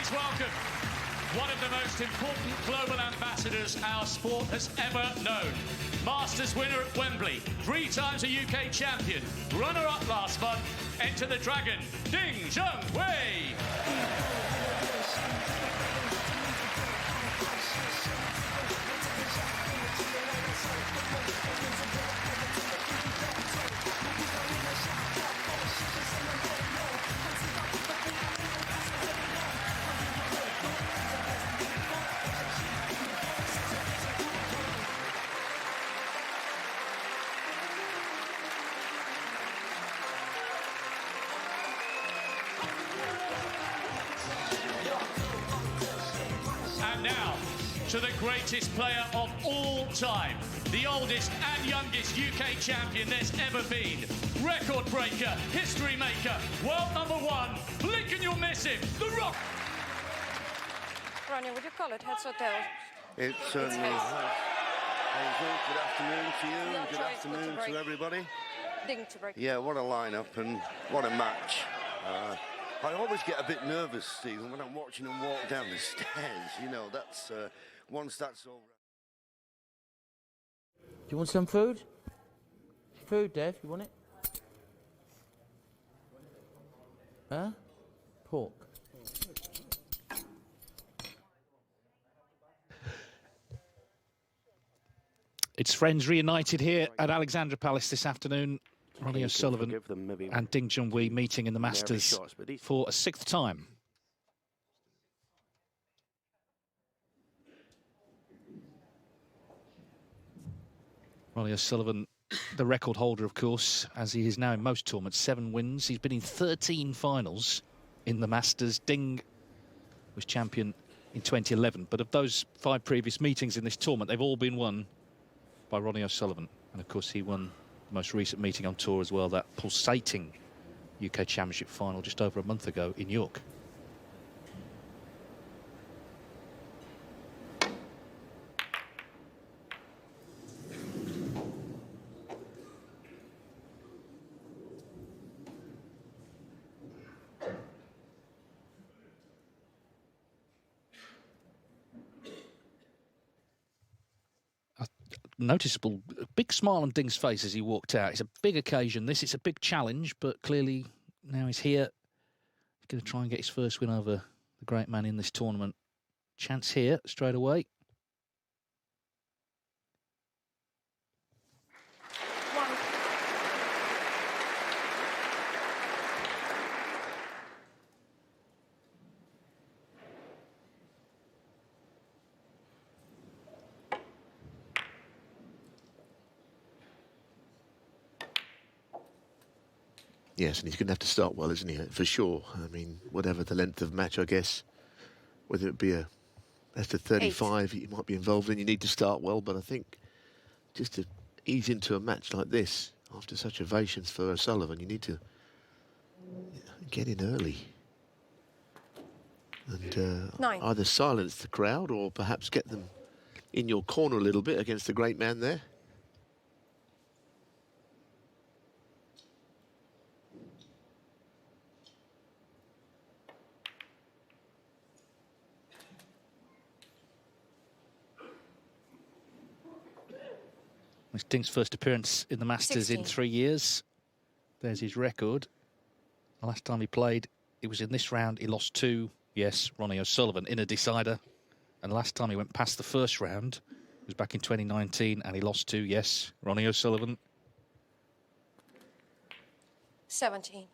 Please welcome one of the most important global ambassadors our sport has ever known. Masters winner at Wembley, 3 times a UK champion, runner-up last month, Enter the Dragon, Junhui. And now, to the greatest player of all time, the oldest and youngest UK champion there's ever been, record breaker, history maker, world #1, blink and you'll miss him, The Rock. Ronnie, would you call it heads or tails? It certainly has. Good afternoon to you, and good afternoon to everybody. Ding to break. Yeah, what a lineup and what a match. I always get a bit nervous, Stephen, when I'm watching them walk down the stairs. You know, that's once that's over. Do you want some food? Food, Dev, you want it? Huh? Pork. It's friends reunited here at Alexandra Palace this afternoon. Ronnie O'Sullivan and Ding Junhui meeting in the Masters for a 6th time. Ronnie O'Sullivan, the record holder, of course, as he is now in most tournaments, 7 wins. He's been in 13 finals in the Masters. Ding was champion in 2011, but of those 5 previous meetings in this tournament, they've all been won by Ronnie O'Sullivan. And of course, he won the most recent meeting on tour as well, that pulsating UK Championship final just over a month ago in York. Noticeable big smile on Ding's face as he walked out. It's a big occasion this, it's a big challenge, but clearly now he's here. He's going to try and get his first win over the great man in this tournament. Chance here straight away. Yes, and he's going to have to start well, isn't he? For sure. I mean, whatever the length of match, I guess, whether it be a best of 35 you might be involved in, you need to start well. But I think just to ease into a match like this, after such ovations for O'Sullivan, you need to get in early. And either silence the crowd or perhaps get them in your corner a little bit against the great man there. It's Ding's first appearance in the Masters 16. in 3 years. There's his record. The last time he played, it was in this round. He lost 2. Yes, Ronnie O'Sullivan in a decider. And the last time he went past the first round was back in 2019, and he lost 2. Yes, Ronnie O'Sullivan. 17.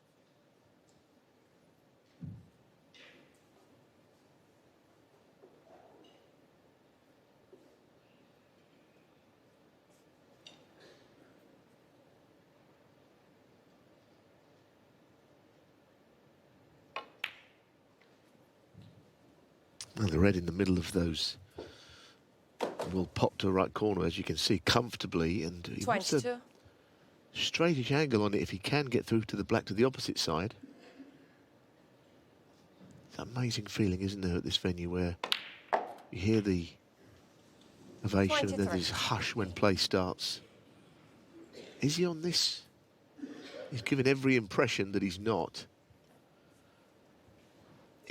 Well, the red in the middle of those will pop to the right corner, as you can see, comfortably. And he wants a straightish angle on it if he can get through to the black to the opposite side. It's an amazing feeling, isn't there, at this venue where you hear the ovation and then there's hush when play starts. Is he on this? He's given every impression that he's not.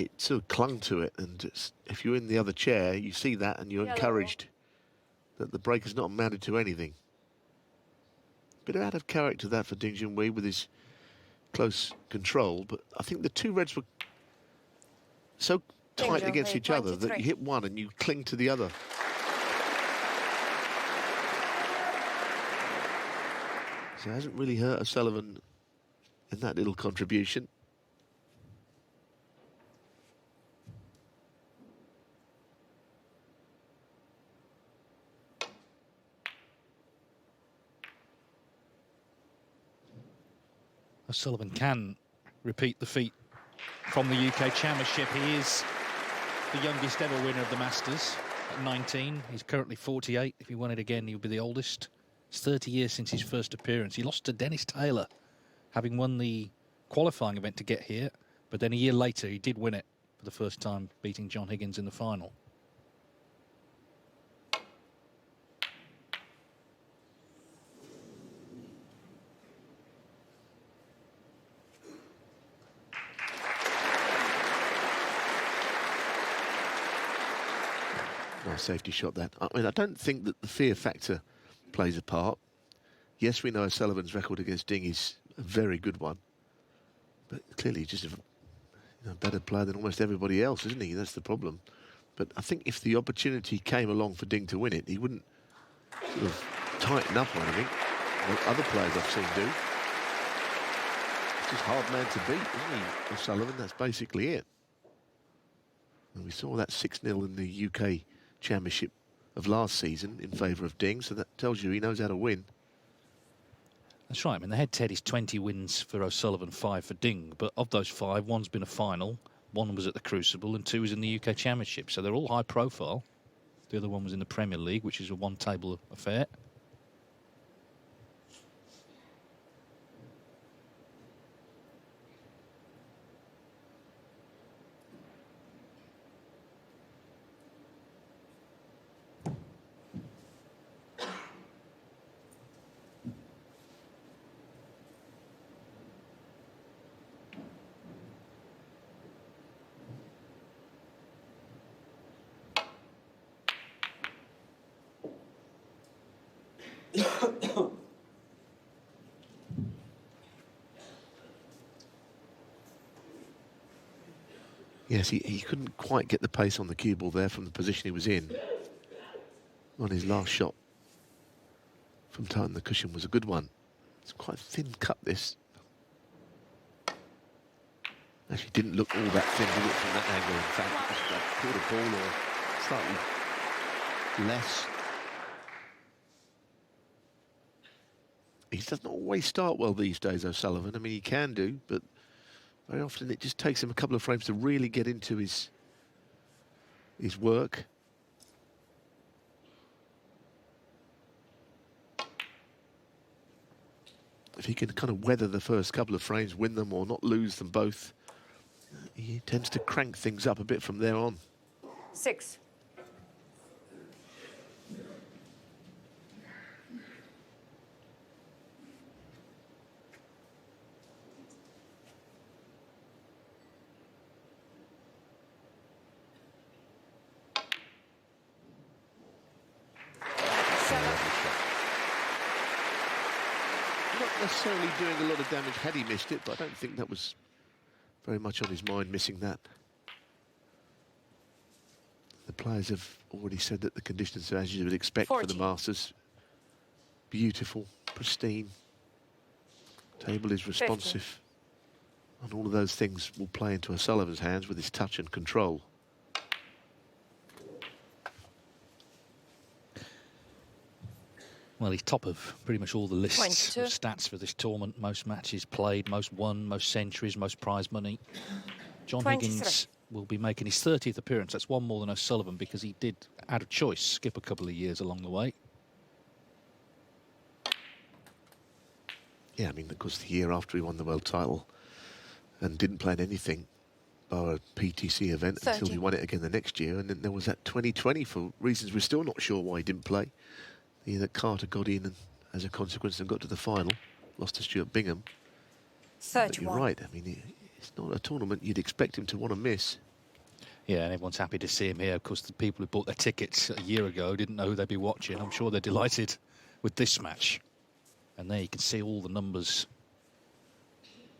it sort of clung to it, and if you're in the other chair, you see that and you're encouraged that the break has not amounted to anything. Bit out of character that for Ding Junhui with his close control, but I think the two reds were so tight against each other that you hit one and you cling to the other. So it hasn't really hurt O'Sullivan in that little contribution. O'Sullivan can repeat the feat from the UK Championship. He is the youngest ever winner of the Masters at 19. He's currently 48. If he won it again, he would be the oldest. It's 30 years since his first appearance. He lost to Dennis Taylor, having won the qualifying event to get here. But then a year later, he did win it for the first time, beating John Higgins in the final. Nice safety shot, that. I mean, I don't think that the fear factor plays a part. Yes, we know O'Sullivan's record against Ding is a very good one, but clearly just a better player than almost everybody else, isn't he? That's the problem. But I think if the opportunity came along for Ding to win it, he wouldn't sort of tighten up or anything, like other players I've seen do. It's just hard man to beat, isn't he, O'Sullivan? That's basically it. And we saw that 6-0 in the UK Championship of last season in favour of Ding, so that tells you he knows how to win. That's right. I mean, the head-to-head is 20 wins for O'Sullivan, 5 for Ding. But of those 5, one's been a final, one was at the Crucible, and 2 was in the UK Championship. So they're all high profile. The other one was in the Premier League, which is a one-table affair. Yes, he couldn't quite get the pace on the cue ball there from the position he was in. On his last shot from tighten the cushion was a good one. It's quite a thin cut, this. Actually didn't look all that thin, did it, from that angle? In fact, it was like quarter ball or slightly less. He doesn't always start well these days, O'Sullivan. I mean, he can do, but very often it just takes him a couple of frames to really get into his work. If he can kind of weather the first couple of frames, win them or not lose them both, he tends to crank things up a bit from there on. 6. Not necessarily doing a lot of damage had he missed it, but I don't think that was very much on his mind, missing that. The players have already said that the conditions are as you would expect 40. for the Masters. Beautiful, pristine. Table is responsive. 50. And all of those things will play into O'Sullivan's hands with his touch and control. Well, he's top of pretty much all the lists 22. of stats for this tournament. Most matches played, most won, most centuries, most prize money. John 23. Higgins will be making his 30th appearance. That's one more than O'Sullivan because he did, out of choice, skip a couple of years along the way. Yeah, I mean, of course, the year after he won the world title and didn't play in anything bar a PTC event 30. until he won it again the next year. And then there was that 2020 for reasons we're still not sure why he didn't play. The year that Carter got in and, as a consequence, and got to the final, lost to Stuart Bingham. 31. But you're right, I mean, it's not a tournament you'd expect him to want to miss. Yeah, and everyone's happy to see him here. Of course, the people who bought their tickets a year ago didn't know who they'd be watching. I'm sure they're delighted with this match. And there you can see all the numbers.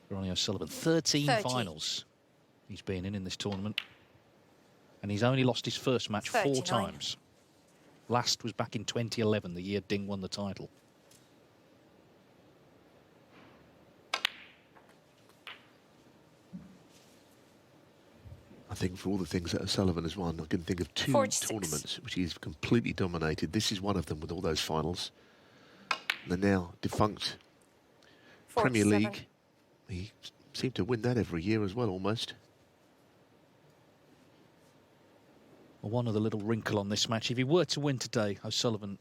Ronnie O'Sullivan, 13 finals he's been in this tournament. And he's only lost his first match 4 times. Last was back in 2011, the year Ding won the title. I think for all the things that O'Sullivan has won, I can think of 2 tournaments which he's completely dominated. This is one of them with all those finals. The now defunct Premier League. He seemed to win that every year as well, almost. Well, one other little wrinkle on this match. If he were to win today, O'Sullivan,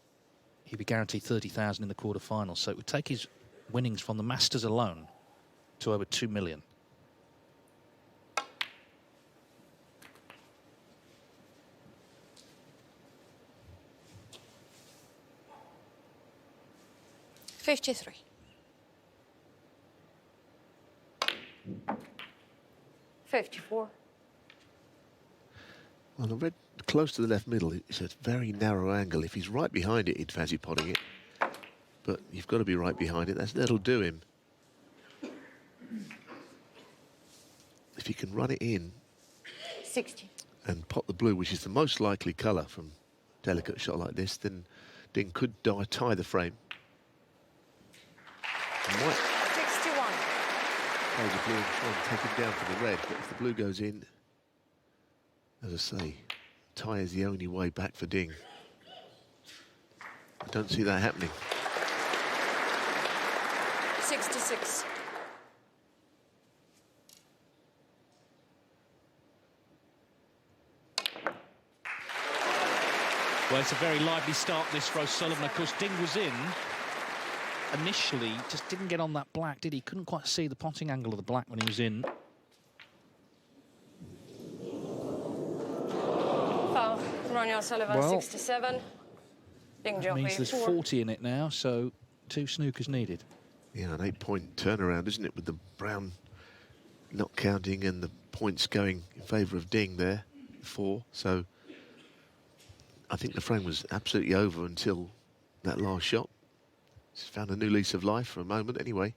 he'd be guaranteed 30,000 in the quarterfinals. So it would take his winnings from the Masters alone to over 2 million. $53. $54. Well, I read close to the left middle. It's a very narrow angle. If he's right behind it, he'd fancy potting it. But you've got to be right behind it. That'll do him. If he can run it in 60. and pot the blue, which is the most likely colour from a delicate shot like this, then Ding could tie the frame. Might 61. play the blue and try and take him down for the red, but if the blue goes in, as I say, tie is the only way back for Ding. I don't see that happening. 66. Well, it's a very lively start, this, for O'Sullivan. Of course, Ding was in initially, just didn't get on that black, did he? Couldn't quite see the potting angle of the black when he was in. Foul. Ronnie O'Sullivan, 67. Ding That means Junhui, there's 4. 40 in it now, so 2 snookers needed. Yeah, an 8-point turnaround, isn't it, with the brown not counting and the points going in favour of Ding there, 4. So I think the frame was absolutely over until that last shot. He's found a new lease of life for a moment anyway.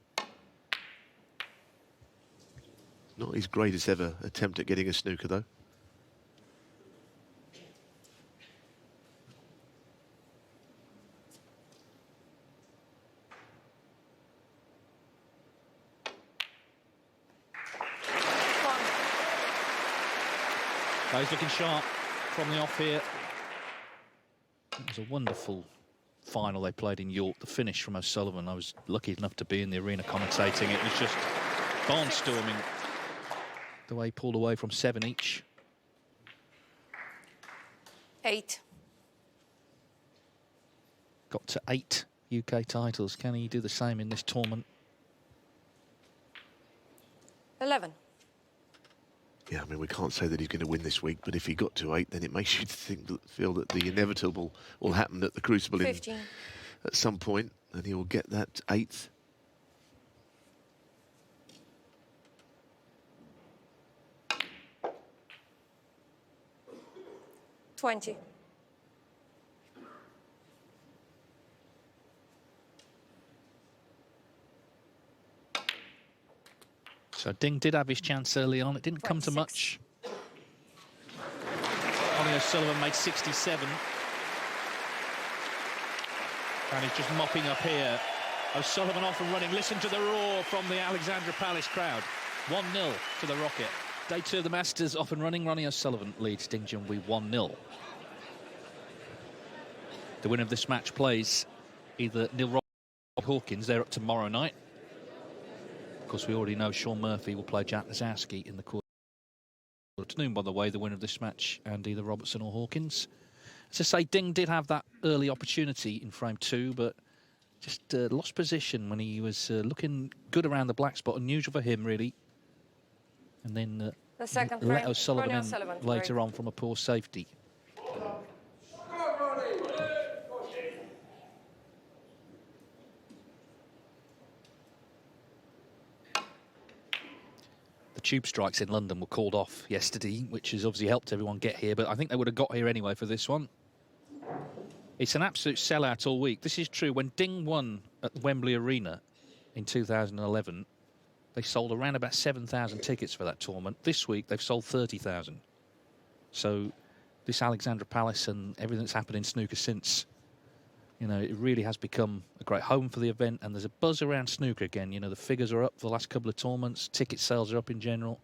Not his greatest ever attempt at getting a snooker, though. Oh, he's looking sharp from the off here. It was a wonderful final they played in York. The finish from O'Sullivan, I was lucky enough to be in the arena commentating. It was just barnstorming the way he pulled away from 7 each. 8. Got to 8 UK titles. Can he do the same in this tournament? 11. Yeah, I mean, we can't say that he's going to win this week, but if he got to 8, then it makes you feel that the inevitable will happen at the Crucible 15. At some point, and he will get that 8th. $20. So Ding did have his chance early on. It didn't come to 26. much. Ronnie O'Sullivan made 67. And he's just mopping up here. O'Sullivan off and running. Listen to the roar from the Alexandra Palace crowd. 1-0 to the Rocket. Day 2 of the Masters off and running. Ronnie O'Sullivan leads Ding Junhui 1-0. The winner of this match plays either Neil Rob Hawkins. They're up tomorrow night. Of course, we already know Sean Murphy will play Jack Lazowski in the quarter afternoon, by the way, the winner of this match, and either Robertson or Hawkins. As I say, Ding did have that early opportunity in frame 2, but just lost position when he was looking good around the black spot. Unusual for him, really. And then The second let frame, O'Sullivan Ronnie in O'Sullivan, later on from a poor safety. tube strikes in London were called off yesterday, which has obviously helped everyone get here, but I think they would have got here anyway for this one. It's an absolute sellout all week. This is true. When Ding won at Wembley Arena in 2011, they sold around about 7,000 tickets for that tournament. This week, they've sold 30,000. So this Alexandra Palace and everything that's happened in snooker since, you know, it really has become a great home for the event, and there's a buzz around snooker again. You know, the figures are up for the last couple of tournaments, ticket sales are up in general,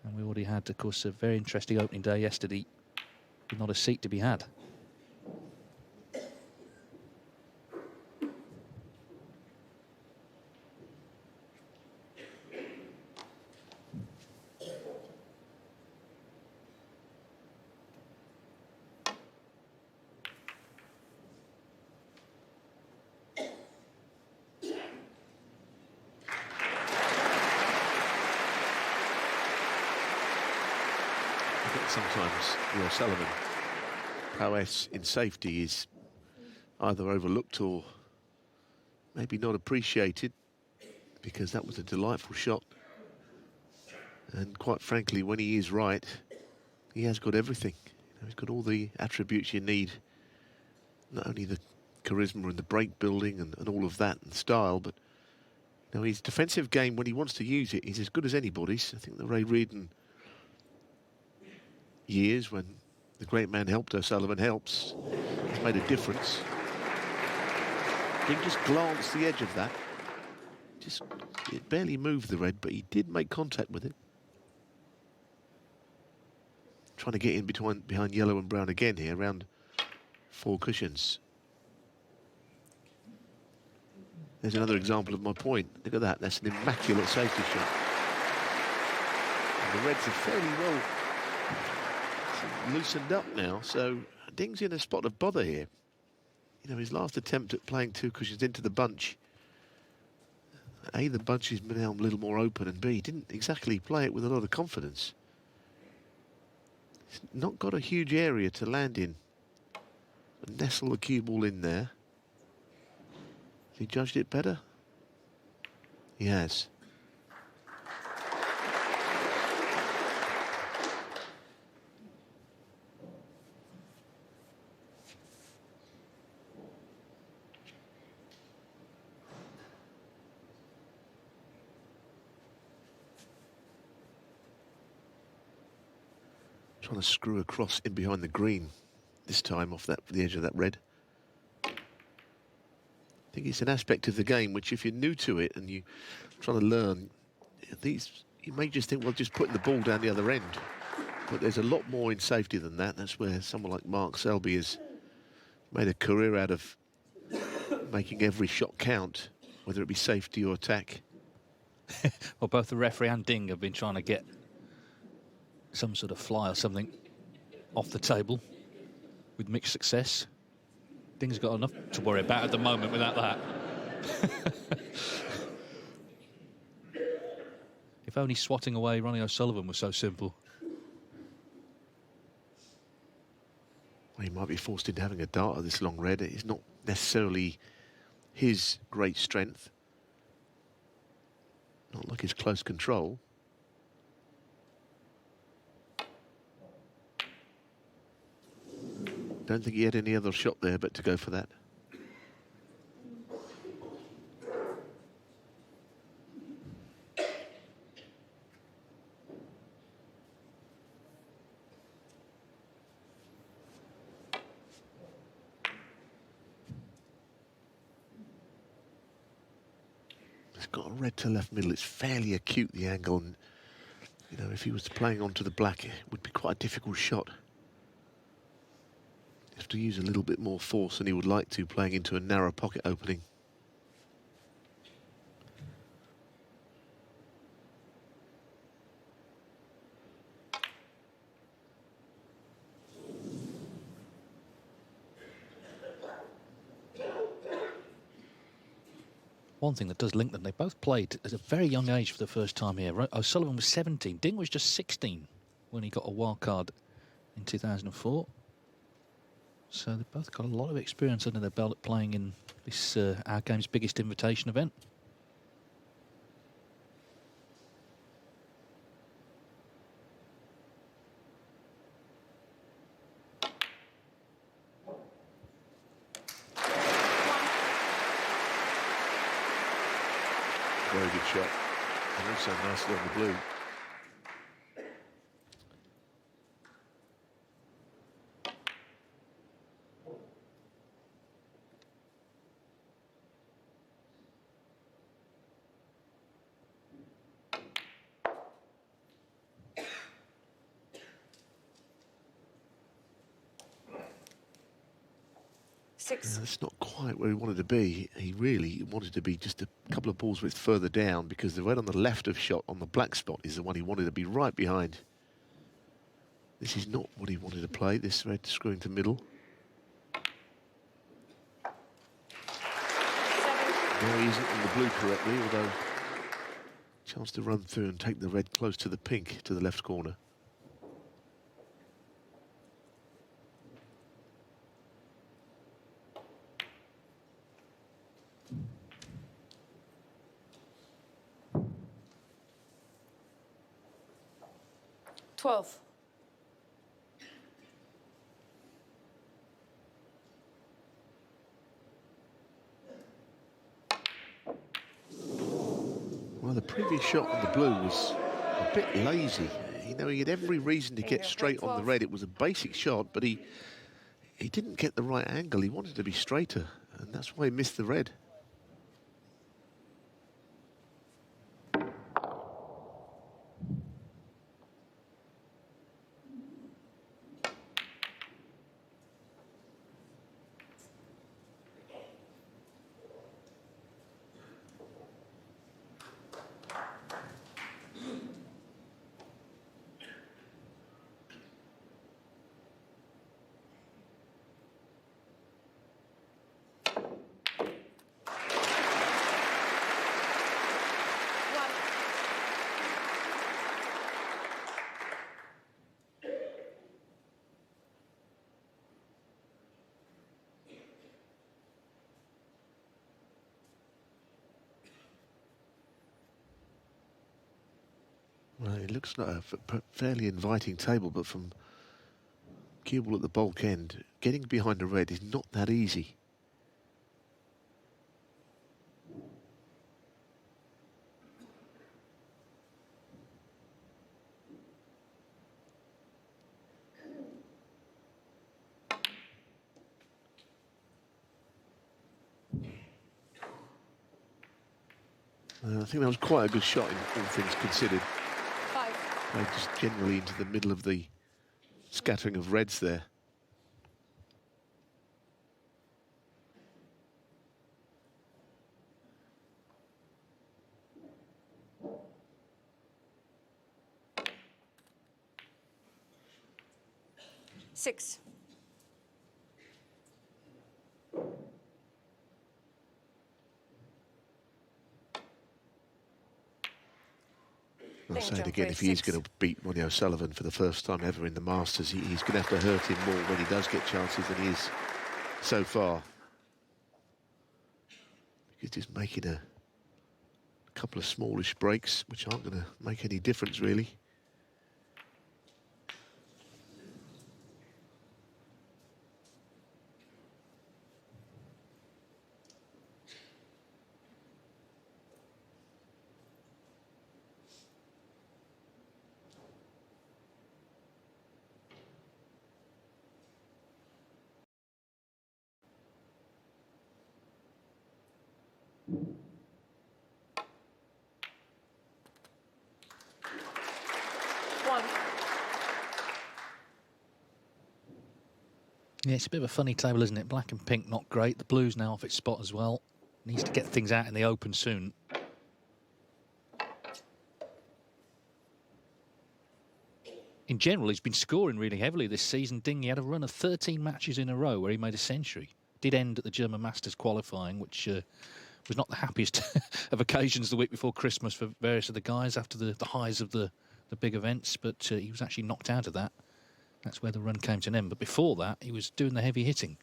and we already had, of course, a very interesting opening day yesterday with not a seat to be had. Sometimes the O'Sullivan prowess in safety is either overlooked or maybe not appreciated, because that was a delightful shot. And quite frankly, when he is right, he has got everything. You know, he's got all the attributes you need. Not only the charisma and the break building and all of that and style, but you know, his defensive game, when he wants to use it, he's as good as anybody's. I think the Ray Reardon years, when the great man helped O'Sullivan helps, has made a difference. He just glanced the edge of that. Just, it barely moved the red, but he did make contact with it. Trying to get in behind yellow and brown again here, around 4 cushions. There's another example of my point. Look at that, that's an immaculate safety shot. And the reds are fairly well loosened up now, so Ding's in a spot of bother here. You know, his last attempt at playing 2 cushions into the bunch, A, the bunch is now a little more open, and B, he didn't exactly play it with a lot of confidence. He's not got a huge area to land in. Nestle the cue ball in there. Has he judged it better? He has. Trying to screw across in behind the green, this time off the edge of that red. I think it's an aspect of the game which, if you're new to it and you're trying to learn, you may just think, well, just putting the ball down the other end. But there's a lot more in safety than that. That's where someone like Mark Selby has made a career out of making every shot count, whether it be safety or attack. Well, both the referee and Ding have been trying to get some sort of fly or something off the table with mixed success. Ding's got enough to worry about at the moment without that. If only swatting away Ronnie O'Sullivan was so simple. Well, he might be forced into having a dart at this long red. It's not necessarily his great strength. Not like his close control. Don't think he had any other shot there but to go for that. It's got a red to left middle. It's fairly acute, the angle, and you know, if he was playing onto the black, it would be quite a difficult shot. Have to use a little bit more force than he would like to, playing into a narrow pocket opening. One thing that does link them, they both played at a very young age for the first time here. O'Sullivan was 17, Ding was just 16 when he got a wild card in 2004. So they've both got a lot of experience under their belt at playing in this our game's biggest invitation event. Very good shot. And also nicely on the blue. That's not quite where he wanted to be. He really wanted to be just a couple of balls width further down, because the red on the left of shot on the black spot is the one he wanted to be right behind. This is not what he wanted to play, this red screwing to middle. No, he isn't on the blue correctly, although chance to run through and take the red close to the pink to the left corner. Twelve. Well, the previous shot on the blue was a bit lazy. You know, he had every reason to get straight on the red. It was a basic shot, but he didn't get the right angle. He wanted to be straighter, and that's why he missed the red. Well, it looks like a fairly inviting table, but from cue ball at the bulk end, getting behind the red is not that easy. I think that was quite a good shot in all things considered. Played just generally into the middle of the scattering of reds there. Six. I'll say it again, if he is going to beat Ronnie O'Sullivan for the first time ever in the Masters, he's going to have to hurt him more when he does get chances than he is so far. Because he's making a couple of smallish breaks, which aren't going to make any difference, really. Yeah, it's a bit of a funny table, isn't it? Black and pink, not great. The blue's now off its spot as well. Needs to get things out in the open soon. In general, he's been scoring really heavily this season. Ding, he had a run of 13 matches in a row where he made a century. Did end at the German Masters qualifying, which was not the happiest of occasions the week before Christmas for various of the guys after the highs of the big events, but he was actually knocked out of that. That's where the run came to an end. But before that, he was doing the heavy hitting.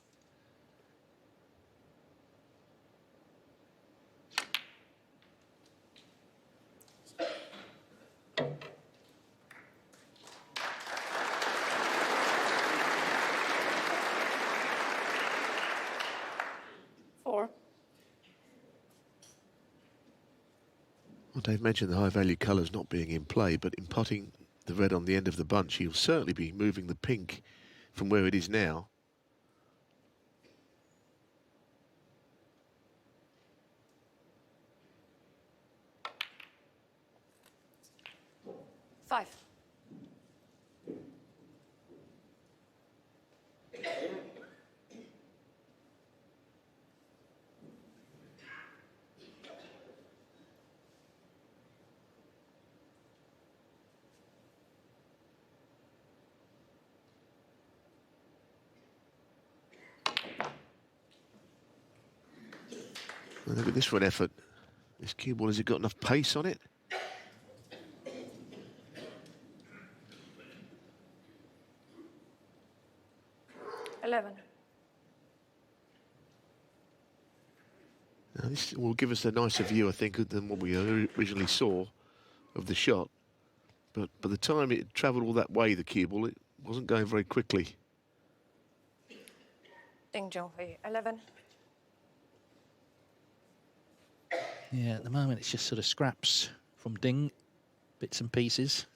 Well, Dave mentioned the high-value colours not being in play, but in putting the red on the end of the bunch, he'll certainly be moving the pink from where it is now. Five. Well, look at this for an effort. This cue ball, has it got enough pace on it? Eleven. Now, this will give us a nicer view, I think, than what we originally saw of the shot. But by the time it travelled all that way, the cue ball, it wasn't going very quickly. Ding Junhui. 11. Yeah, at the moment it's just sort of scraps from Ding, bits and pieces.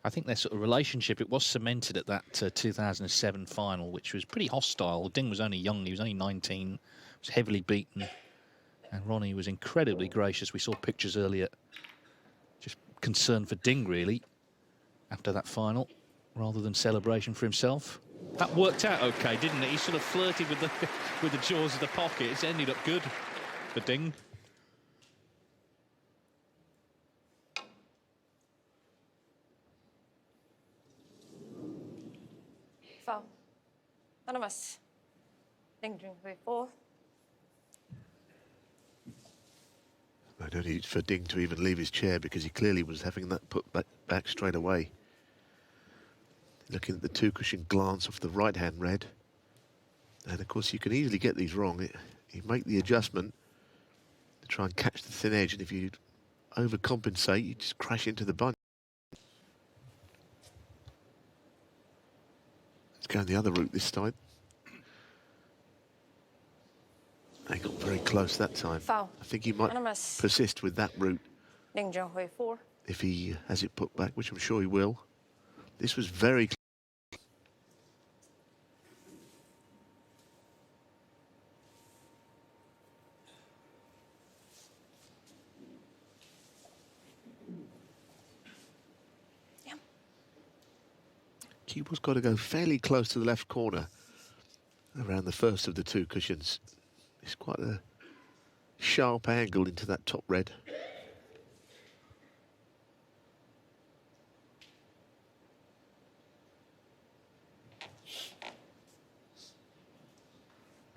I think their sort of relationship, it was cemented at that 2007 final, which was pretty hostile. Ding was only young, he was only 19, was heavily beaten. And Ronnie was incredibly gracious. We saw pictures earlier, just concern for Ding, really, after that final, rather than celebration for himself. That worked out okay, didn't it? He sort of flirted with the jaws of the pocket. It's ended up good for Ding. Foul. Anonymous. Ding Junhui. 4. I don't need for Ding to even leave his chair because he clearly was having that put back straight away. Looking at the two-cushion glance off the right-hand red. And, of course, you can easily get these wrong. You make the adjustment to try and catch the thin edge, and if you overcompensate, you just crash into the bunch. Let's go the other route this time. They got very close that time. Foul. I think he might Anonymous. persist with that route Ding Junhui. 4. if he has it put back, which I'm sure he will. This was very close. Yeah. Cuba's got to go fairly close to the left corner around the first of the two cushions. It's quite a sharp angle into that top red.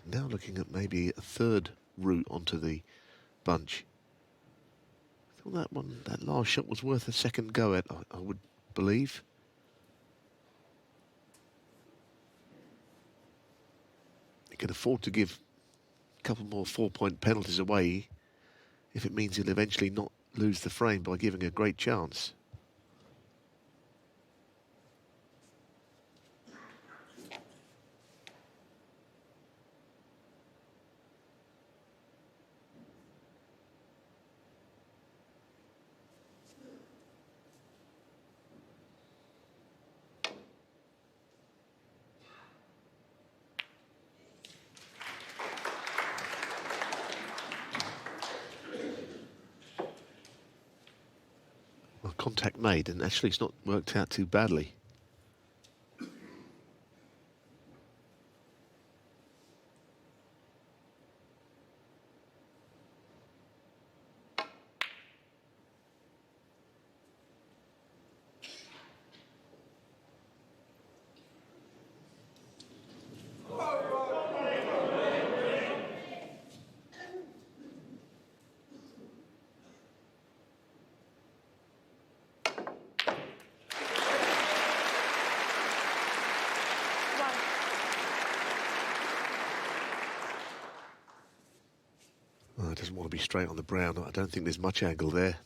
Now looking at maybe a third route onto the bunch. I thought that last shot was worth a second go at, I would believe. He can afford to give a couple more 4-point penalties away if it means he'll eventually not lose the frame by giving a great chance. Contact made, and actually it's not worked out too badly. It doesn't want to be straight on the brown. I don't think there's much angle there.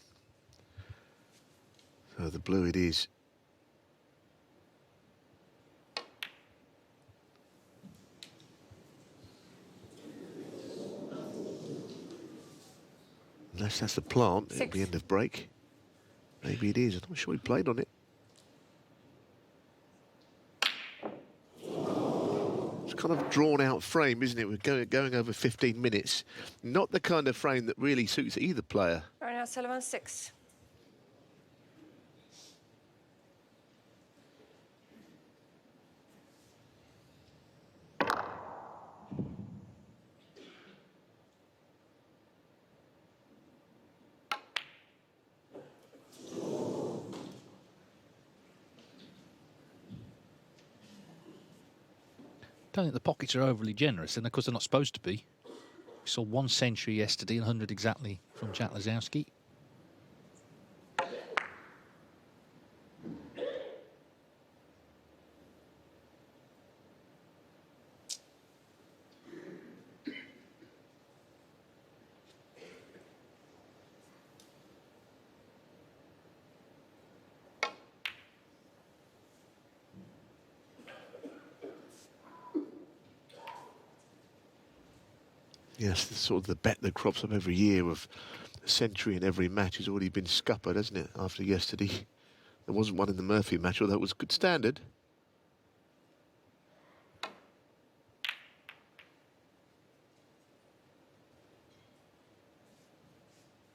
So the blue it is. Unless that's the plant at 6. the end of break. Maybe it is. I'm not sure he played on it. It's kind of drawn out frame, isn't it? We're going over 15 minutes. Not the kind of frame that really suits either player. Right now, Sullivan 6. I don't think the pockets are overly generous, and of course they're not supposed to be. We saw 1 century yesterday and 100 exactly from Jack Lazowski. Yes, sort of the bet that crops up every year of a century in every match has already been scuppered, hasn't it, after yesterday? There wasn't one in the Murphy match, although it was good standard. I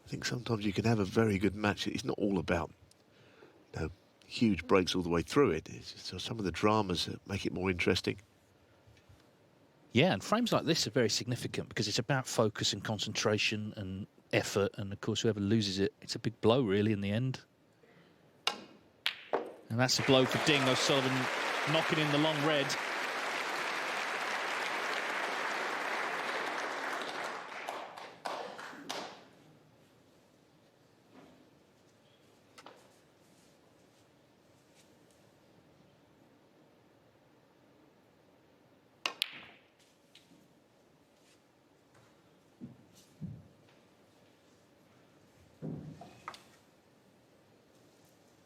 think sometimes you can have a very good match. It's not all about, you know, huge breaks all the way through it. It's just some of the dramas that make it more interesting. Yeah, and frames like this are very significant because it's about focus and concentration and effort, and of course whoever loses it, it's a big blow really in the end. And that's a blow for Ding. O'Sullivan knocking in the long red.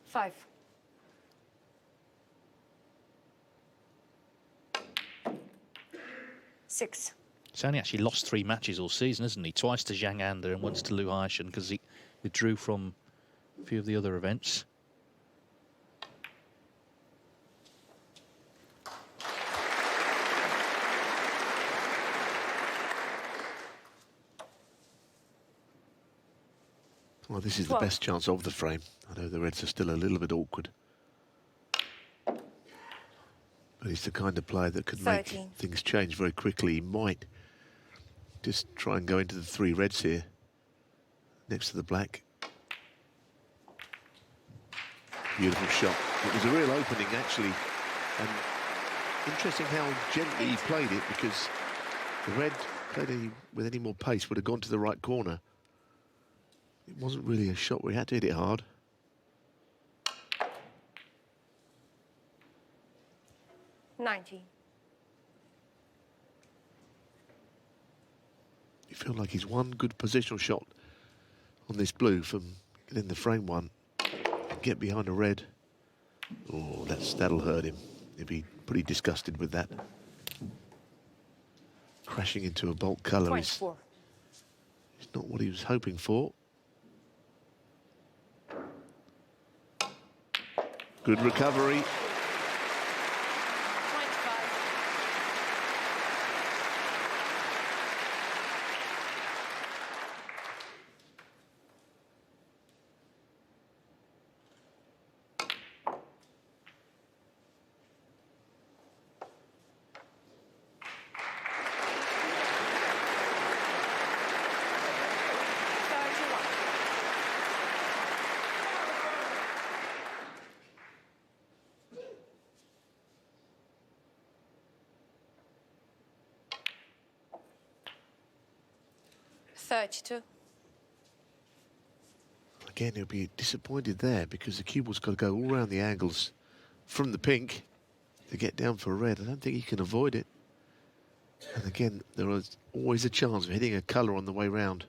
Five. Six. He's only actually lost 3 matches all season, hasn't he? Twice to Zhang Anda and once to Liu Haishan because he withdrew from a few of the other events. Well, this is the best chance of the frame. I know the reds are still a little bit awkward. But he's the kind of player that can 13. make things change very quickly. He might just try and go into the 3 reds here, next to the black. Beautiful shot. It was a real opening, actually. And interesting how gently he played it, because the red played with any more pace would have gone to the right corner. It wasn't really a shot where he had to hit it hard. $90. You feel like he's one good positional shot on this blue from getting the frame one. Get behind a red. Oh, that'll hurt him. He'll be pretty disgusted with that. Crashing into a bulk colour is not what he was hoping for. Good recovery. 25. $32. Again, he'll be disappointed there because the cue ball's got to go all around the angles from the pink to get down for a red. I don't think he can avoid it. And again, there is always a chance of hitting a colour on the way round.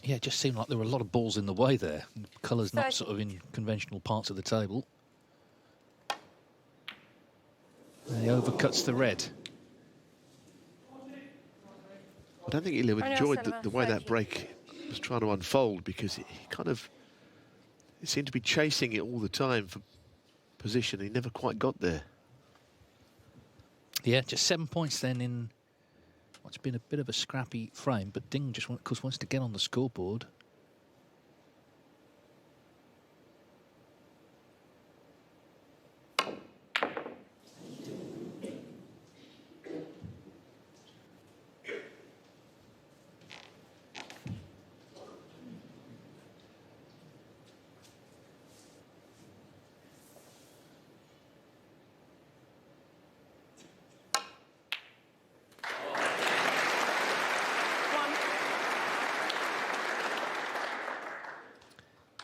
Yeah, it just seemed like there were a lot of balls in the way there. Colours not sort of in conventional parts of the table. he overcuts the red. I don't think he'll have Ronnie enjoyed O'Sullivan, the way that 30. break was trying to unfold, because he seemed to be chasing it all the time for position. He never quite got there. Yeah, just 7 points then in what's been a bit of a scrappy frame, but Ding just, of course, wants to get on the scoreboard.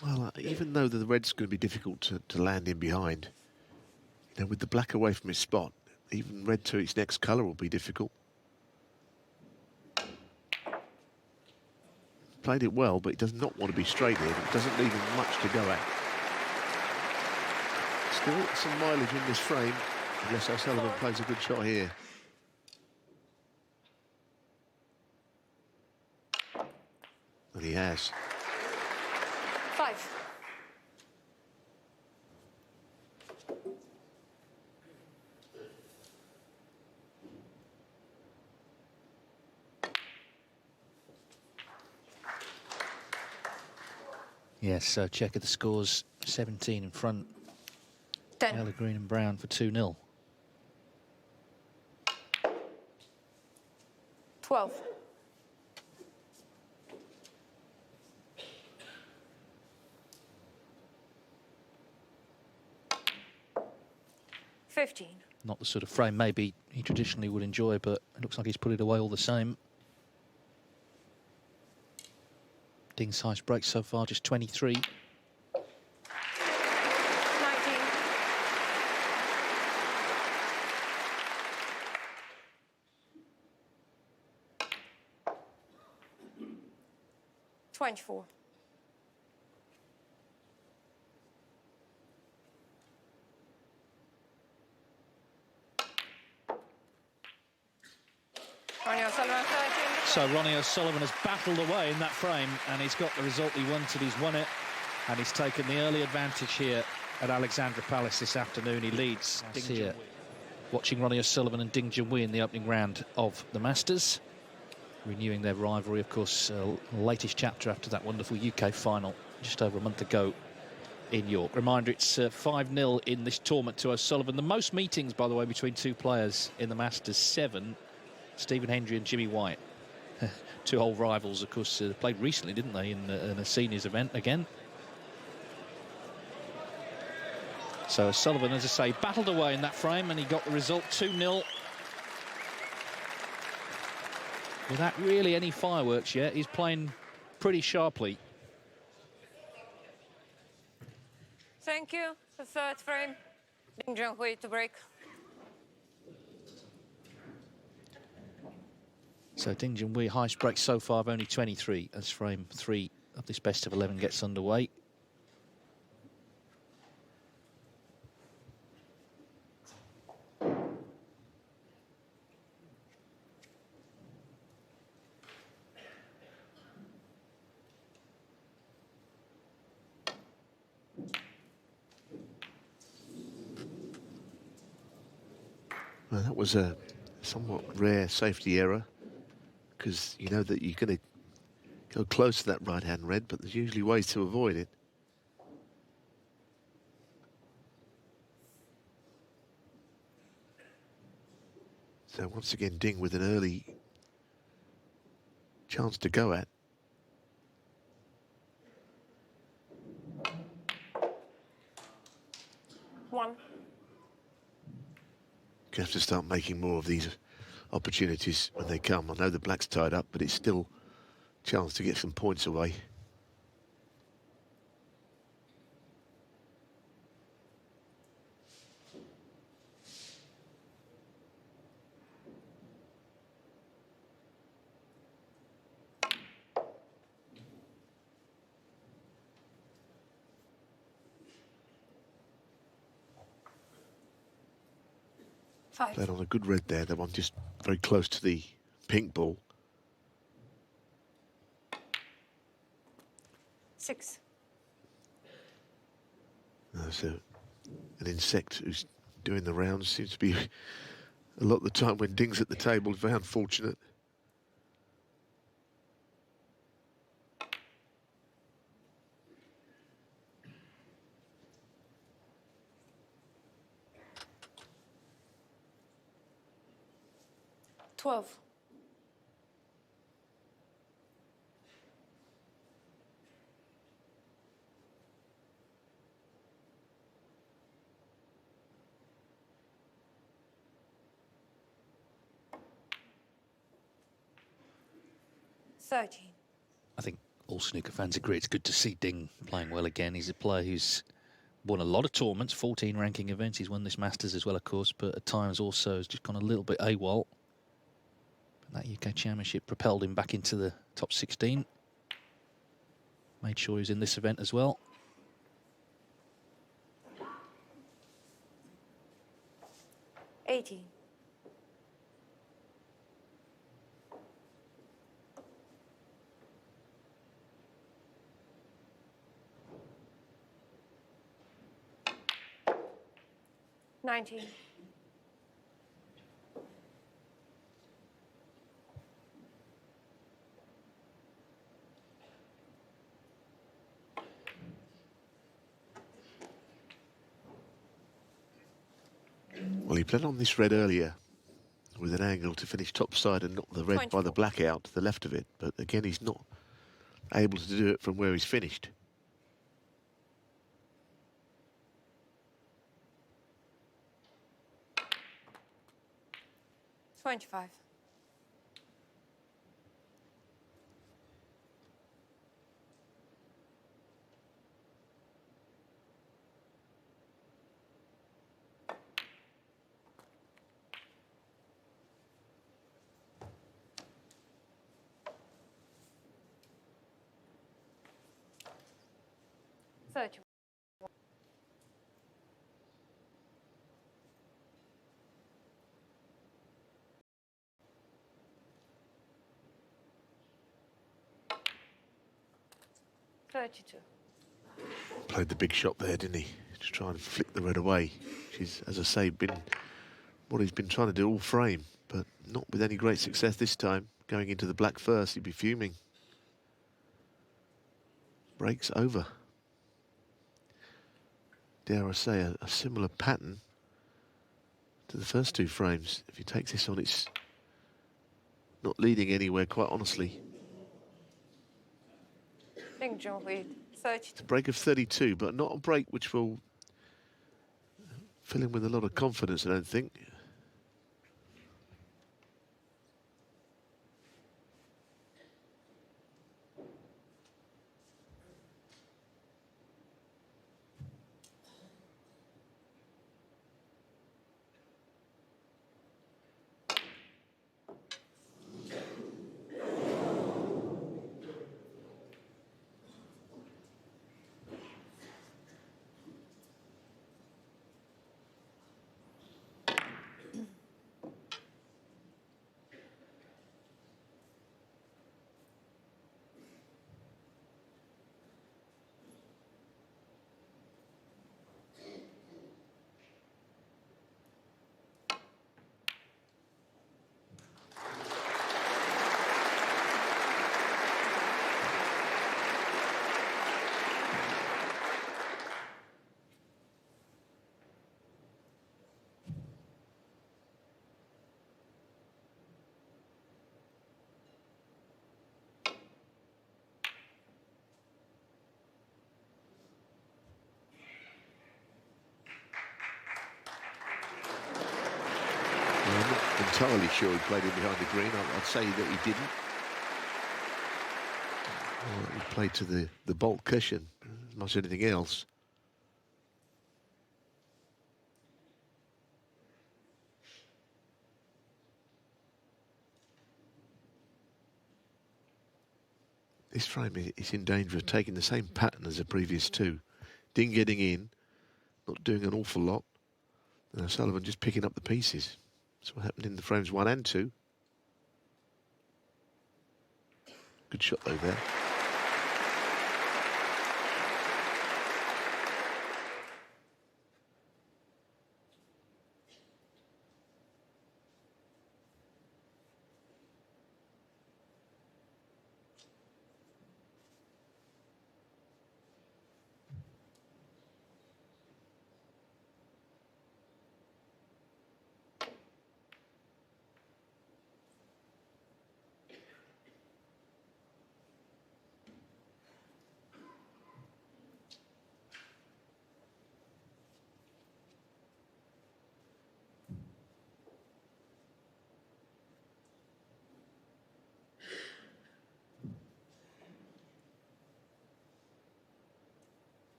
Well, even though the red's going to be difficult to land in behind, you know, with the black away from his spot, even red to its next colour will be difficult. Played it well, but he does not want to be straight here. It doesn't leave him much to go at. Still some mileage in this frame, unless O'Sullivan plays a good shot here. And he has. 5. Yes, so check of the scores, 17 in front. 10. Yellow, green and brown for 2-0. 12. 15. Not the sort of frame maybe he traditionally would enjoy, but it looks like he's put it away all the same. Ding's highest break so far, just 23. 19. 24. Ronnie O'Sullivan, 13. So Ronnie O'Sullivan has battled away in that frame, and he's got the result he wanted. He's won it, and he's taken the early advantage here at Alexandra Palace this afternoon. He leads here, watching Ronnie O'Sullivan and Ding Junhui in the opening round of the Masters, renewing their rivalry, of course. Latest chapter after that wonderful UK final just over a month ago in York. Reminder, it's 5-0 in this tournament to O'Sullivan. The most meetings, by the way, between two players in the Masters, 7. Stephen Hendry and Jimmy White. Two old rivals, of course, played recently, didn't they, in a seniors event again. So Sullivan, as I say, battled away in that frame, and he got the result, 2-0. Without really any fireworks yet, he's playing pretty sharply. Thank you. The third frame. Ding Junhui to break. So Ding Junhui, highest break so far of only 23 as frame 3 of this best of 11 gets underway. Well, that was a somewhat rare safety error, because you know that you're going to go close to that right-hand red, but there's usually ways to avoid it. So once again, Ding with an early chance to go at. One. You have to start making more of these opportunities when they come. I know the black's tied up, but it's still a chance to get some points away. 5. Played on a good red there. That one just very close to the pink ball. 6. So an insect who's doing the rounds seems to be a lot of the time when Ding's at the table. Very unfortunate. $12. $13. I think all snooker fans agree it's good to see Ding playing well again. He's a player who's won a lot of tournaments, 14 ranking events. He's won this Masters as well, of course, but at times also has just gone a little bit AWOL. But that UK Championship propelled him back into the top 16. Made sure he was in this event as well. $18. $19. Well, he played on this red earlier with an angle to finish topside and knock the red by the 24. black out to the left of it. But again, he's not able to do it from where he's finished. $25. $30. $32. Played the big shot there, didn't he? To try and flick the red away. Which is, as I say, been what he's been trying to do all frame, but not with any great success this time. Going into the black first, he'd be fuming. Breaks over. Dare I say, a similar pattern to the first two frames. If he takes this on, it's not leading anywhere, quite honestly. Junhui, 32. It's a break of 32, but not a break which will fill him with a lot of confidence, I don't think. I'm not entirely sure he played in behind the green. I'd say that he didn't. He played to the bolt cushion as much as anything else. This frame is in danger of taking the same pattern as the previous two. Ding getting in, not doing an awful lot. And O'Sullivan just picking up the pieces. That's what happened in the frames 1 and 2. Good shot though there.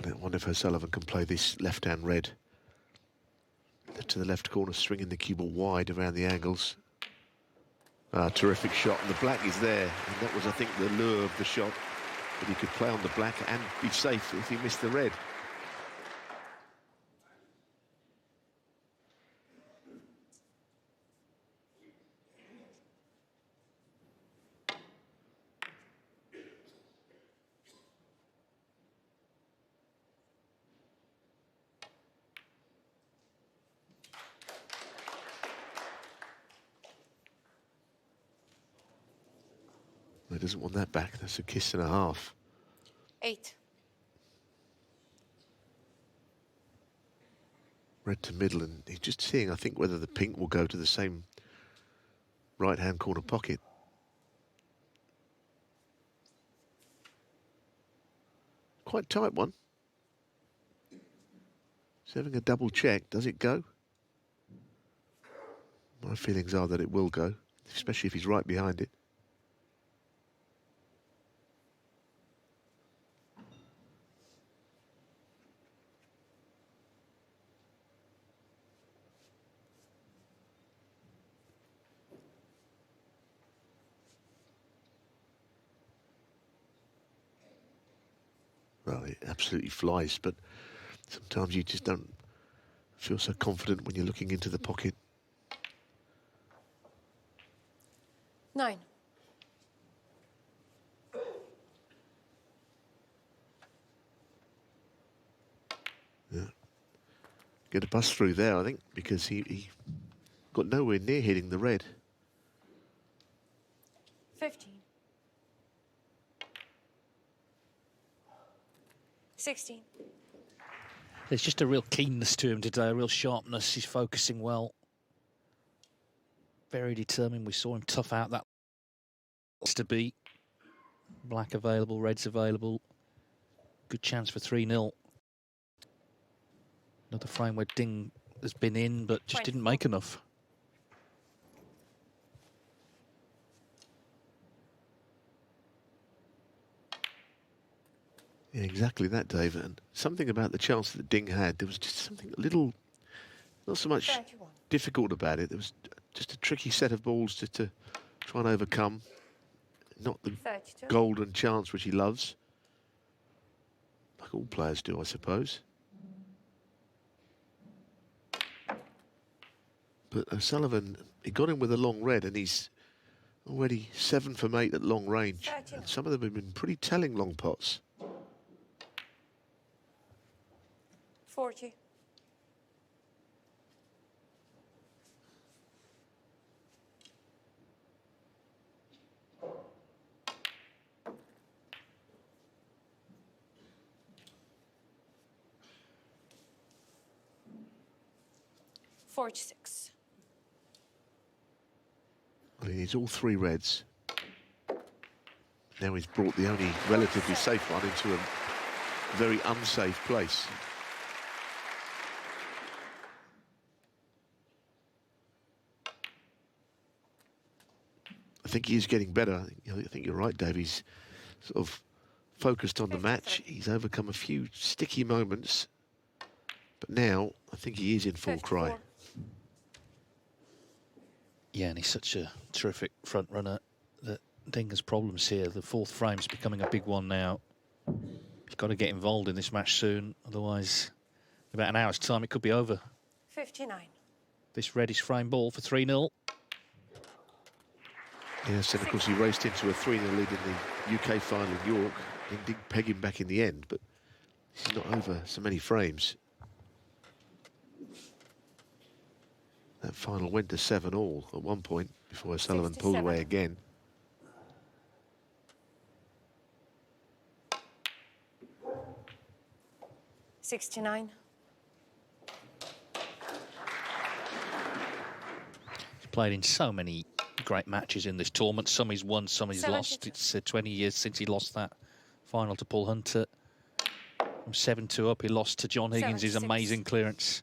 I wonder if O'Sullivan can play this left-hand red. To the left corner, swinging the cue ball wide around the angles. Terrific shot, and the black is there. And that was, I think, the lure of the shot. That he could play on the black and be safe if he missed the red. He doesn't want that back. That's a kiss and a half. 8. Red to middle, and he's just seeing, I think, whether the pink will go to the same right-hand corner pocket. Quite tight one. He's having a double check. Does it go? My feelings are that it will go, especially if he's right behind it. Well, it absolutely flies, but sometimes you just don't feel so confident when you're looking into the pocket. 9. Yeah. Get a bust through there, I think, because he got nowhere near hitting the red. 15. 16. There's just a real keenness to him today, a real sharpness. He's focusing well. Very determined. We saw him tough out that to beat. Black available, red's available. Good chance for 3-0. Another frame where Ding has been in, but just didn't make enough. Yeah, exactly that, Dave. And something about the chance that Ding had, there was just something a little, not so much 31. difficult about it. There was just a tricky set of balls to try and overcome. Not the 32. golden chance which he loves. Like all players do, I suppose. But O'Sullivan, he got him with a long red, and he's already 7 from 8 at long range. 39. And some of them have been pretty telling long pots. 40. 46. Well, he needs all 3 reds. Now he's brought the only relatively safe one into a very unsafe place. I think he is getting better. I think you're right, Dave. He's sort of focused on the match. He's overcome a few sticky moments, but now I think he is in full cry. Yeah, and he's such a terrific front runner that Ding has problems here. The fourth frame's becoming a big one now. He's got to get involved in this match soon, otherwise, in about an hour's time, it could be over. 59. This reddish frame ball for 3-0. Yes, and of course he raced into a 3-0 lead in the UK final in York. Ding did peg him back in the end, but he's not over so many frames. That final went to 7-all at one point before O'Sullivan pulled away again. $69. He's played in so many great matches in this tournament. Some he's won, some he's lost. It's 20 years since he lost that final to Paul Hunter. From 7-2 up, he lost to John Higgins, his amazing clearance.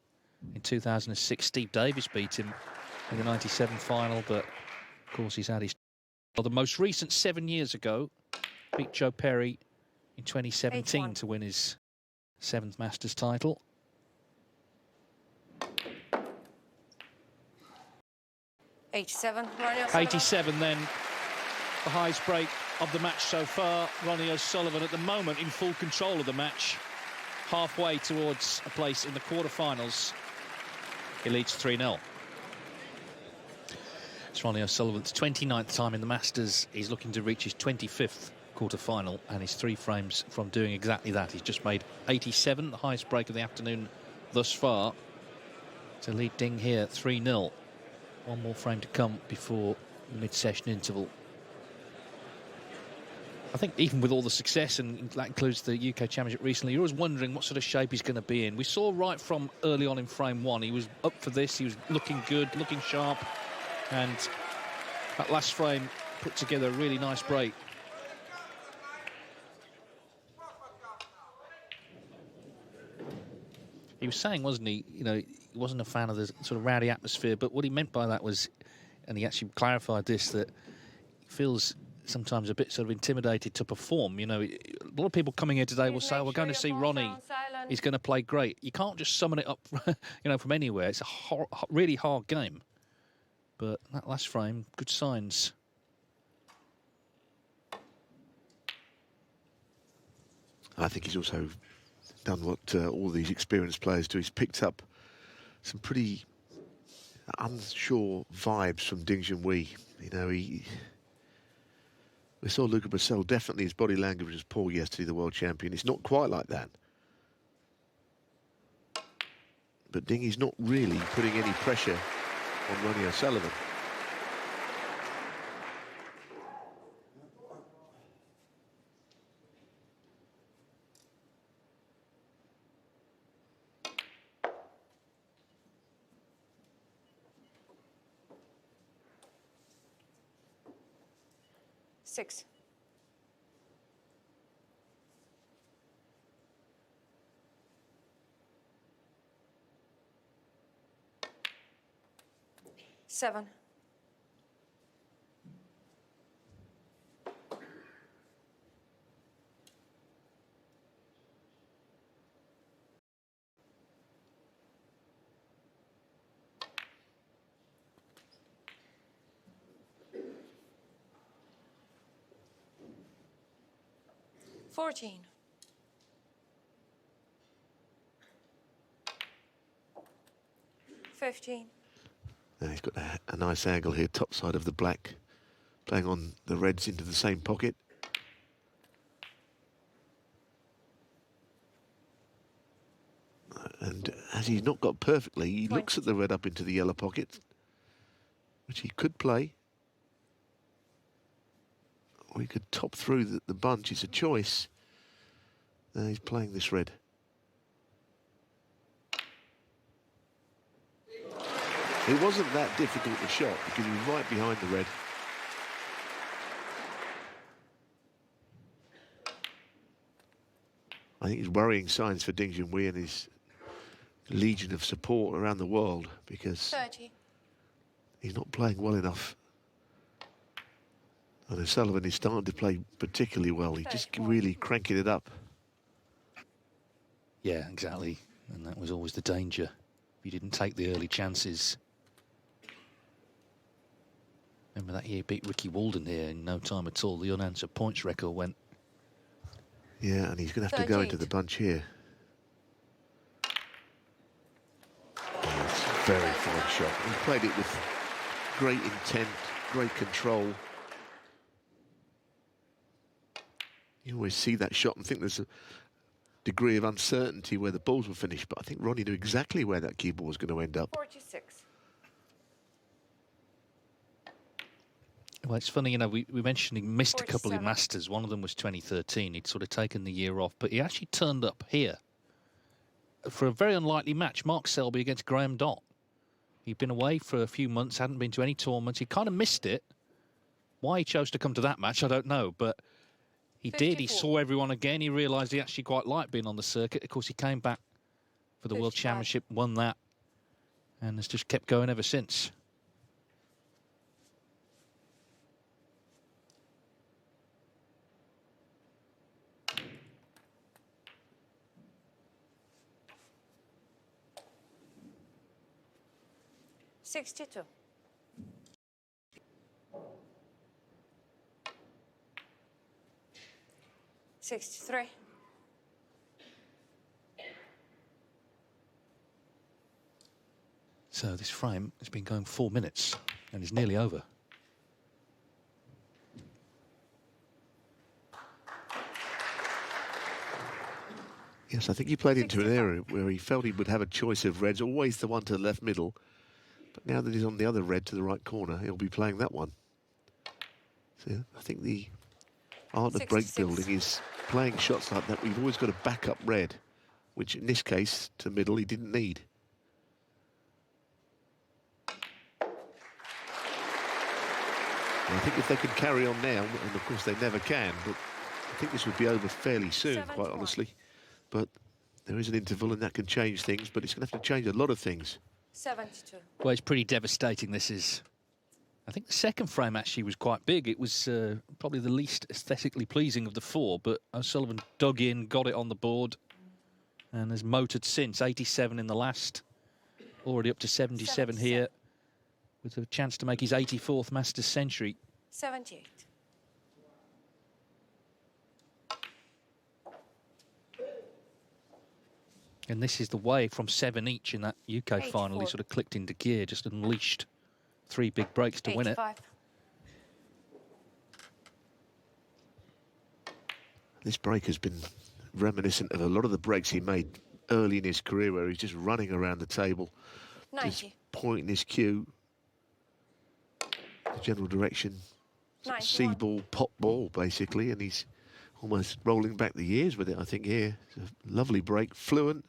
In 2006, Steve Davis beat him in the 97 final, but of course he's had his... Well, the most recent 7 years ago, beat Joe Perry in 2017 to win his 7th Masters title. $87. 87 then, the highest break of the match so far. Ronnie O'Sullivan at the moment in full control of the match, halfway towards a place in the quarterfinals. He leads 3-0. It's Ronnie O'Sullivan's 29th time in the Masters. He's looking to reach his 25th quarter-final, and he's 3 frames from doing exactly that. He's just made 87, the highest break of the afternoon thus far, to lead Ding here 3-0. One more frame to come before the mid-session interval. I think even with all the success, and that includes the UK Championship recently, you're always wondering what sort of shape he's going to be in. We saw right from early on in frame 1, he was up for this, he was looking good, looking sharp, and that last frame put together a really nice break. He was saying, wasn't he, you know, he wasn't a fan of the sort of rowdy atmosphere, but what he meant by that was, and he actually clarified this, that he feels sometimes a bit sort of intimidated to perform. You know, a lot of people coming here today will say, we're going to see Ronnie, he's going to play great. You can't just summon it up, you know, from anywhere. It's a really hard game. But that last frame, good signs. I think he's also done what all these experienced players do. He's picked up some pretty unsure vibes from Ding Junhui. You know, we saw Luca Brissell, definitely his body language was poor yesterday, the world champion. It's not quite like that. But Ding is not really putting any pressure on Ronnie O'Sullivan. $6. $7. $14. $15. Now he's got a nice angle here, top side of the black, playing on the reds into the same pocket. And as he's not got perfectly, he looks at the red up into the yellow pocket, which he could play. Or he could top through the bunch. It's a choice. Now he's playing this red. It wasn't that difficult a shot because he was right behind the red. I think it's worrying signs for Ding Junhui and his legion of support around the world, because 30. he's not playing well enough And O'Sullivan is starting to play particularly well. He's just really cranking it up. Yeah, exactly. And that was always the danger. If you didn't take the early chances. Remember that year he beat Ricky Walden here in no time at all. The unanswered points record went. Yeah, and he's going to have to go into the bunch here. Oh, it's a very fine shot. He played it with great intent, great control. You always see that shot and think there's a degree of uncertainty where the balls will finish, but I think Ronnie knew exactly where that cue ball was going to end up. 46. Well, it's funny, you know, we mentioned he missed a couple of 47. Masters. One of them was 2013. He'd sort of taken the year off, but he actually turned up here for a very unlikely match, Mark Selby against Graham Dott. He'd been away for a few months, hadn't been to any tournaments. He kind of missed it. Why he chose to come to that match, I don't know, but he 54. did. He saw everyone again. He realised he actually quite liked being on the circuit. Of course, he came back for the World 55. Championship, won that, and has just kept going ever since. $62. 63. So this frame has been going 4 minutes and is nearly over. Yes, I think he played into an area where he felt he would have a choice of reds, always the one to the left middle. But now that he's on the other red to the right corner, he'll be playing that one. So I think the art of break 66. building is playing shots like that. We've always got a backup red, which in this case, to middle, he didn't need. And I think if they could carry on now, and of course they never can, but I think this would be over fairly soon, quite 71. honestly. But there is an interval and that can change things, but it's going to have to change a lot of things. 72. Well, it's pretty devastating, this is. I think the second frame actually was quite big. It was probably the least aesthetically pleasing of the four, but O'Sullivan dug in, got it on the board, and has motored since. 87 in the last, already up to 77 here, with a chance to make his 84th Masters century. 78. And this is the way from 7 each in that UK final. He 84. sort of clicked into gear, just unleashed 3 big breaks to win it. 85. This break has been reminiscent of a lot of the breaks he made early in his career, where he's just running around the table, 90. just pointing his cue, the general direction, see 91. ball, pop ball, basically, and he's almost rolling back the years with it, I think, here. It's a lovely break, fluent,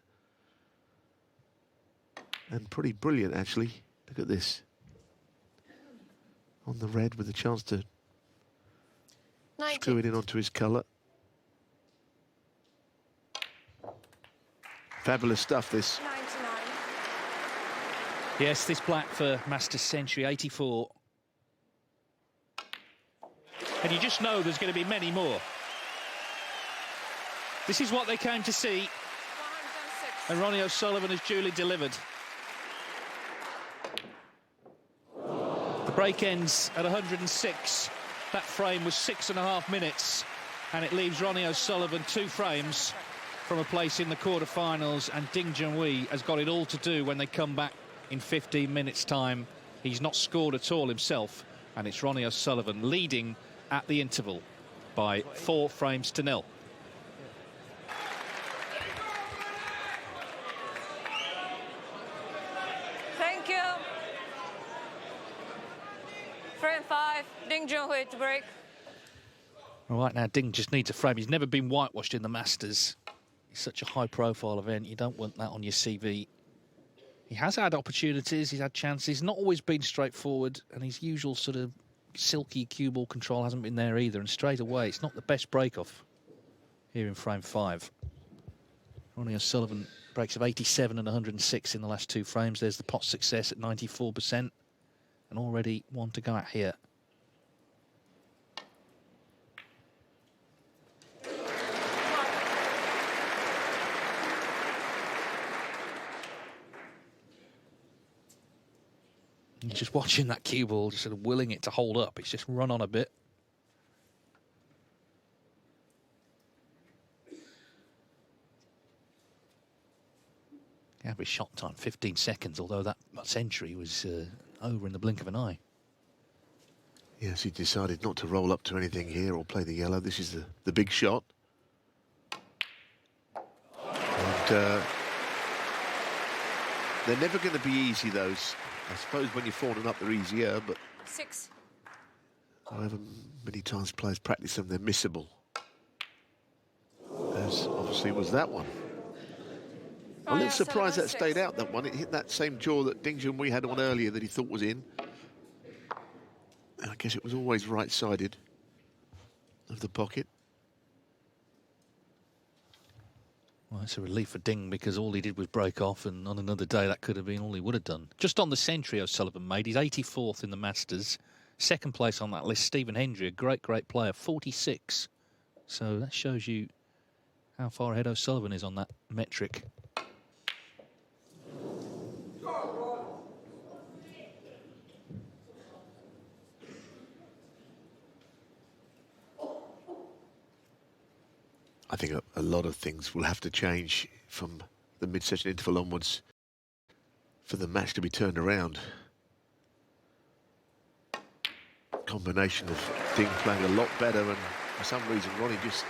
and pretty brilliant, actually. Look at this. On the red with a chance to 90. screw it in onto his colour. Fabulous stuff, this. 99. Yes, this black for Masters century, 84. And you just know there's going to be many more. This is what they came to see, 106. and Ronnie O'Sullivan has duly delivered. The break ends at 106. That frame was 6.5 minutes, and it leaves Ronnie O'Sullivan 2 frames from a place in the quarterfinals, and Ding Junhui has got it all to do when they come back in 15 minutes' time. He's not scored at all himself, and it's Ronnie O'Sullivan leading at the interval by 4 frames to 0. Thank you. Frame 5. Ding Junhui to break. All right, now Ding just needs a frame. He's never been whitewashed in the Masters. It's such a high-profile event. You don't want that on your CV. He has had opportunities. He's had chances. He's not always been straightforward, and his usual sort of silky cue ball control hasn't been there either. And straight away, it's not the best break-off here in frame 5. Ronnie O'Sullivan breaks of 87 and 106 in the last 2 frames. There's the pot success at 94%, and already 1 to go at here. You're just watching that cue ball, just sort of willing it to hold up. It's just run on a bit. Average shot time, 15 seconds, although that century was over in the blink of an eye. Yes, he decided not to roll up to anything here or play the yellow. This is the big shot. And they're never going to be easy, those. I suppose when you're falling up, they're easier, but 6. however many times players practice them, they're missable. As obviously was that one. I'm a little surprised that stayed out, that one. It hit that same jaw that Ding Junhui had on earlier that he thought was in. And I guess it was always right-sided of the pocket. Well, it's a relief for Ding because all he did was break off, and on another day that could have been all he would have done. Just on the century O'Sullivan made, he's 84th in the Masters. Second place on that list, Stephen Hendry, a great, great player, 46. So that shows you how far ahead O'Sullivan is on that metric. I think a lot of things will have to change from the mid-session interval onwards for the match to be turned around. Combination of Ding playing a lot better, and for some reason Ronnie just,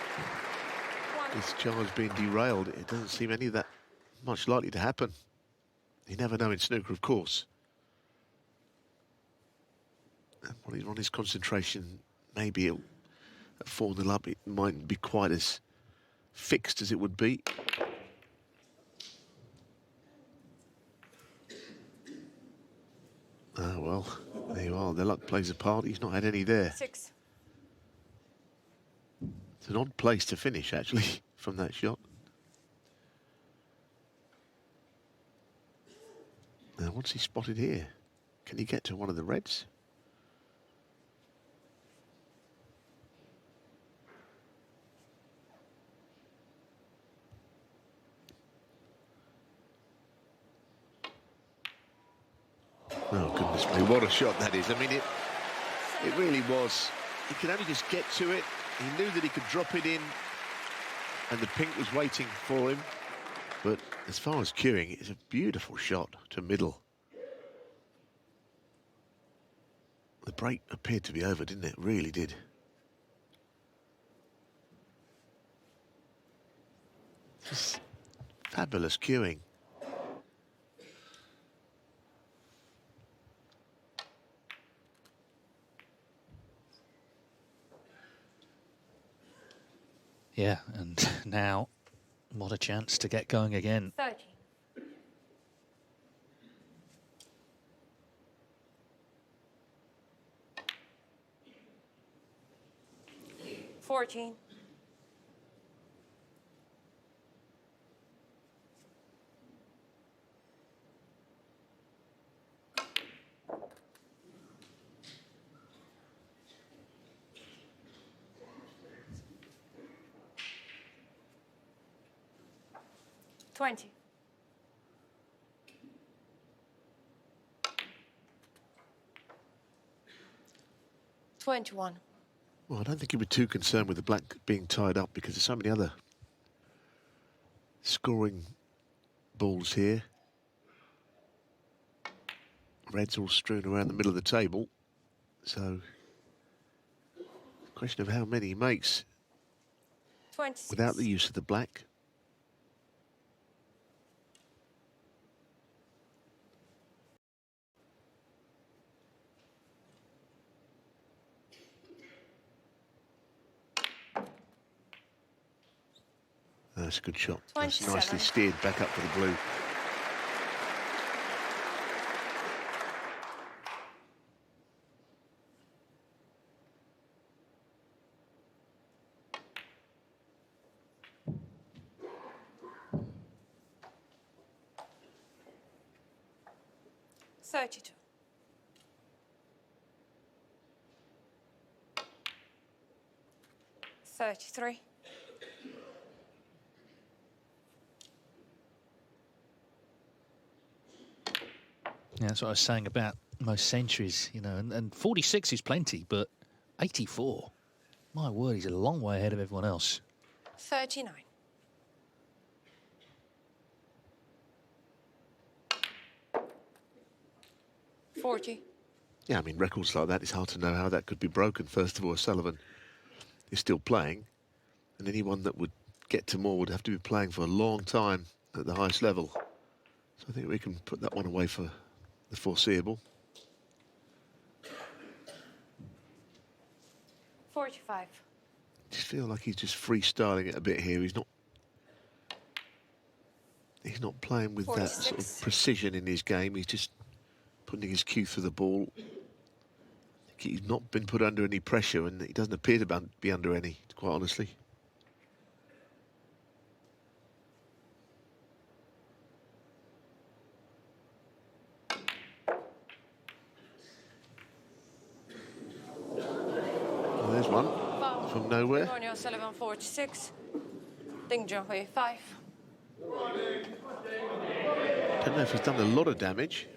his charge being derailed. It doesn't seem any of that much likely to happen. You never know in snooker, of course. And Ronnie's concentration, maybe at 4-0 up, it mightn't be quite as fixed as it would be. Ah, well, there you are. The luck plays a part. He's not had any there. 6. It's an odd place to finish, actually, from that shot. Now, what's he spotted here? Can he get to one of the reds? Oh, goodness me, what a shot that is. I mean, it really was. He could only just get to it. He knew that he could drop it in, and the pink was waiting for him. But as far as cueing, it's a beautiful shot to middle. The break appeared to be over, didn't it? Really did. Just fabulous cueing. Yeah, and now, what a chance to get going again. 30. 14. 20. 21. Well, I don't think he'd be too concerned with the black being tied up because there's so many other scoring balls here. Red's all strewn around the middle of the table. So, question of how many he makes 26. without the use of the black. That's a good shot. That's 27. nicely steered back up for the blue. $32. 33. Yeah, that's what I was saying about most centuries, you know, and 46 is plenty, but 84, my word, he's a long way ahead of everyone else. 39. Yeah, I mean, records like that, it's hard to know how that could be broken. First of all, Sullivan is still playing, and anyone that would get to more would have to be playing for a long time at the highest level. So I think we can put that one away for the foreseeable. 45. Just feel like he's just freestyling it a bit here. He's not playing with that sort of precision in his game. He's just putting his cue through the ball. I think he's not been put under any pressure, and he doesn't appear to be under any, quite honestly. Well, there's one from nowhere. Ronnie O'Sullivan, 46. Ding Junhui, 5. Don't know if he's done a lot of damage.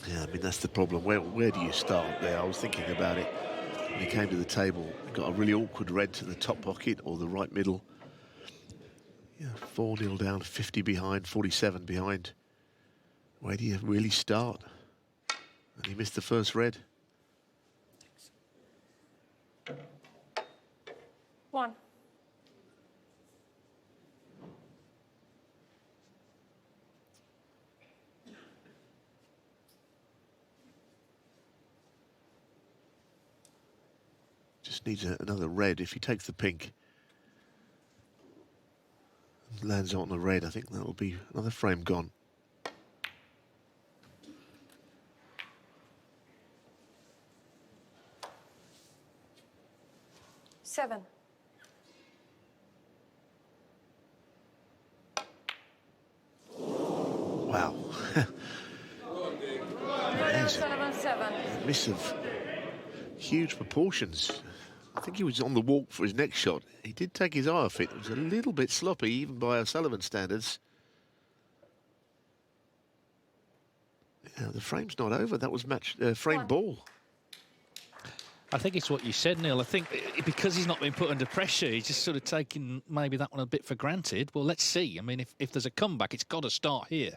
Yeah, I mean, that's the problem. Where do you start there? I was thinking about it. When he came to the table, got a really awkward red to the top pocket or the right middle. Yeah, 4-0 down, 50 behind, 47 behind. Where do you really start? And he missed the first red. 1. Just needs another red. If he takes the pink and lands on the red, I think that'll be another frame gone. 7. Wow. Ronnie O'Sullivan, 7. Miss of huge proportions. I think he was on the walk for his next shot. He did take his eye off it. It was a little bit sloppy, even by O'Sullivan standards. Yeah, the frame's not over. That was frame ball. I think it's what you said, Neil. I think because he's not been put under pressure, he's just sort of taken maybe that one a bit for granted. Well, let's see. I mean, if there's a comeback, it's got to start here.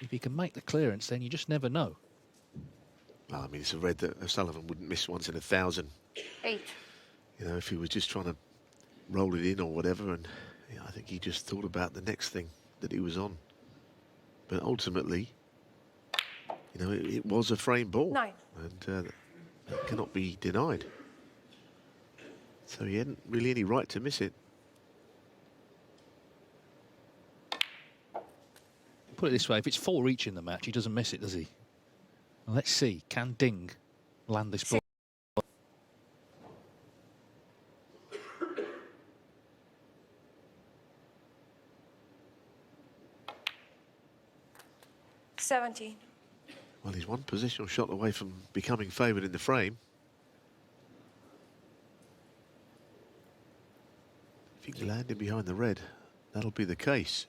If he can make the clearance, then you just never know. Well, I mean, it's a red that O'Sullivan wouldn't miss once in 1,000. 8. You know, if he was just trying to roll it in or whatever, and you know, I think he just thought about the next thing that he was on. But ultimately, you know, it was a frame ball. 9. And that cannot be denied. So he hadn't really any right to miss it. Put it this way, if it's 4 each in the match, he doesn't miss it, does he? Well, let's see, can Ding land this ball? 17. Well, he's one positional shot away from becoming favoured in the frame. If he can land him behind the red, that'll be the case.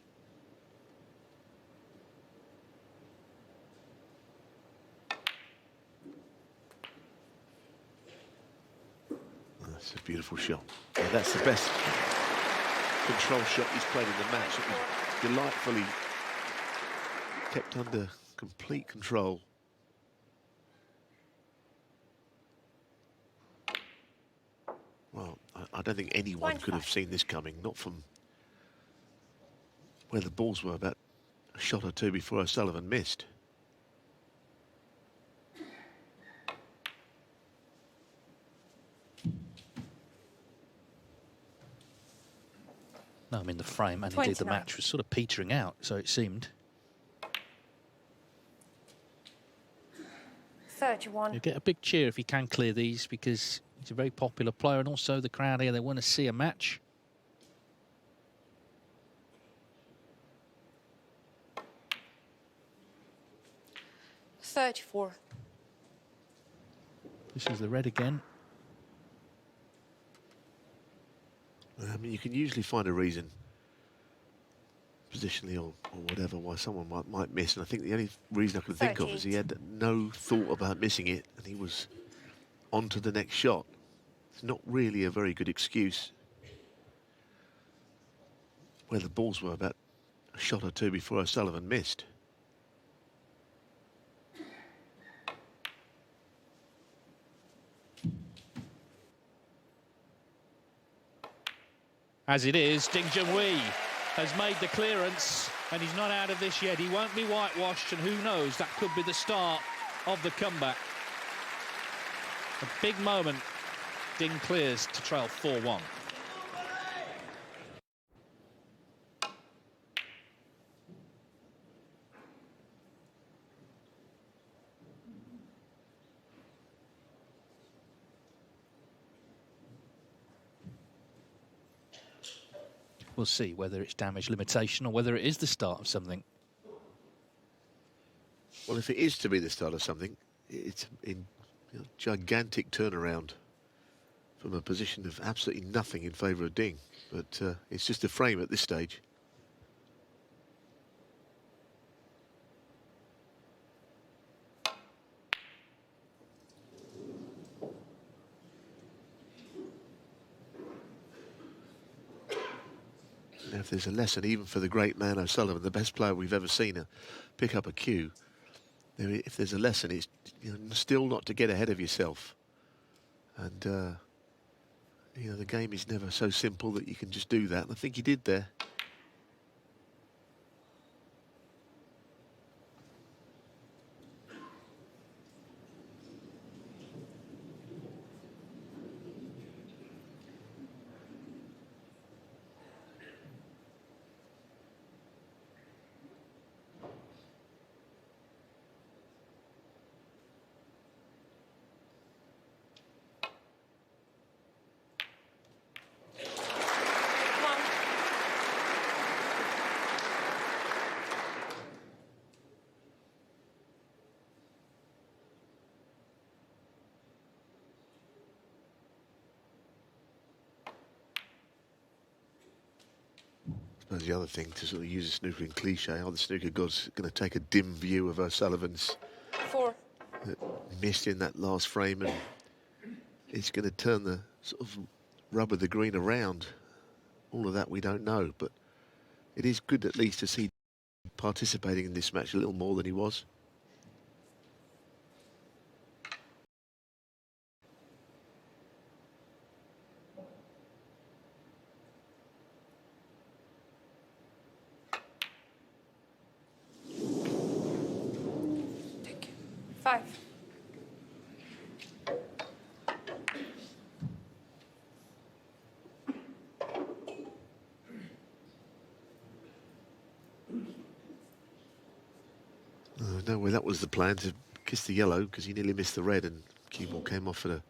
That's a beautiful shot. Yeah, that's the best control shot he's played in the match. It was delightfully kept under complete control. Well, I don't think anyone could have seen this coming, not from where the balls were, about a shot or two before O'Sullivan missed. No, I mean the frame, and indeed the 29. match was sort of petering out, so it seemed. 31. You get a big cheer if he can clear these, because he's a very popular player, and also the crowd here, they want to see a match. $34. This is the red again. I mean, you can usually find a reason, positionally or whatever, why someone might miss. And I think the only reason I can think of is he had no thought about missing it, and he was on to the next shot. It's not really a very good excuse. Where the balls were about a shot or two before O'Sullivan missed. As it is, Junhui has made the clearance, and he's not out of this yet. He won't be whitewashed, and who knows, that could be the start of the comeback. A big moment. Ding clears to trail 4-1. We'll see whether it's damage limitation or whether it is the start of something. Well, if it is to be the start of something, it's in gigantic turnaround from a position of absolutely nothing in favour of Ding. But it's just a frame at this stage. Now, if there's a lesson, even for the great man O'Sullivan, the best player we've ever seen pick up a cue, if there's a lesson, it's still not to get ahead of yourself. And, the game is never so simple that you can just do that. And I think he did there. I suppose the other thing, to sort of use a snookering cliche, the snooker god's going to take a dim view of O'Sullivan's 4. missed in that last frame, and it's going to turn the sort of rub of the green around. All of that we don't know, but it is good at least to see participating in this match a little more than he was. Thank you. 5. No, well, that was the plan, to kiss the yellow, because he nearly missed the red, and cue ball came off at a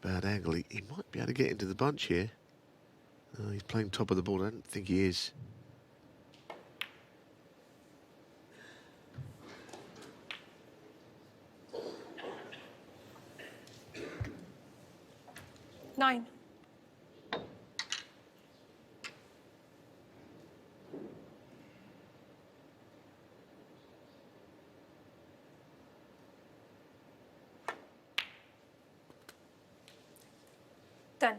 bad angle. He might be able to get into the bunch here. He's playing top of the board. I don't think he is. Nine. Ten.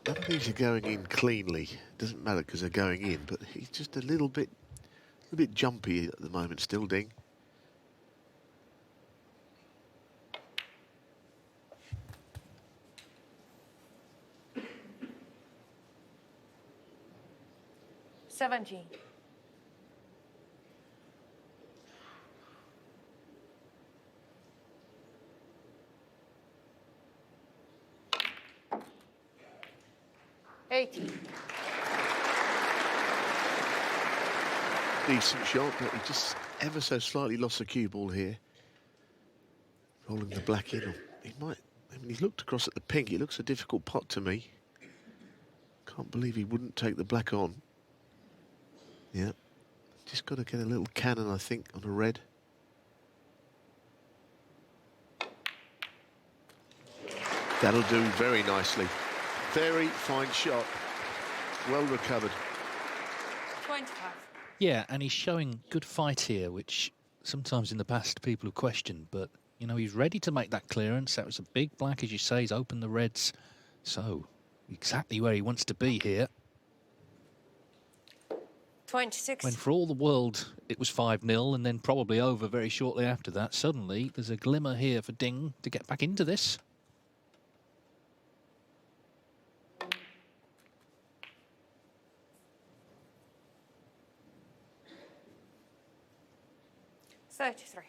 None of these are going in cleanly. Doesn't matter because they're going in, but he's just a little bit jumpy at the moment still, Ding. $17. $18. decent shot, but he just ever so slightly lost the cue ball here. Rolling the black in. He might... I mean, he's looked across at the pink. It looks a difficult pot to me. Can't believe he wouldn't take the black on. Yeah. Just got to get a little cannon, I think, on a red. That'll do very nicely. Very fine shot. Well recovered. 25. Yeah, and he's showing good fight here, which sometimes in the past people have questioned, but, you know, he's ready to make that clearance. That was a big black, as you say. He's opened the reds. So, exactly where he wants to be here. 26. When for all the world it was 5-0 and then probably over very shortly after that, suddenly there's a glimmer here for Ding to get back into this. $33.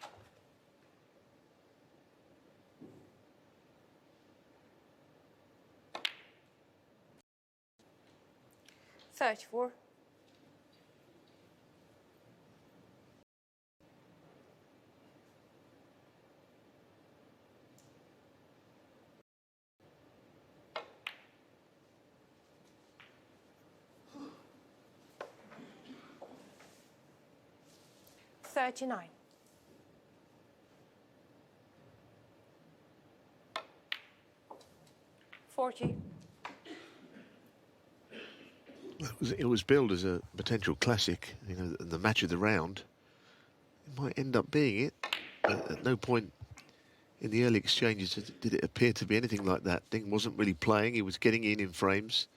34. 39. 40. It was billed as a potential classic, you know, the match of the round. It might end up being it, but at no point in the early exchanges did it appear to be anything like that. Ding wasn't really playing, he was getting in frames,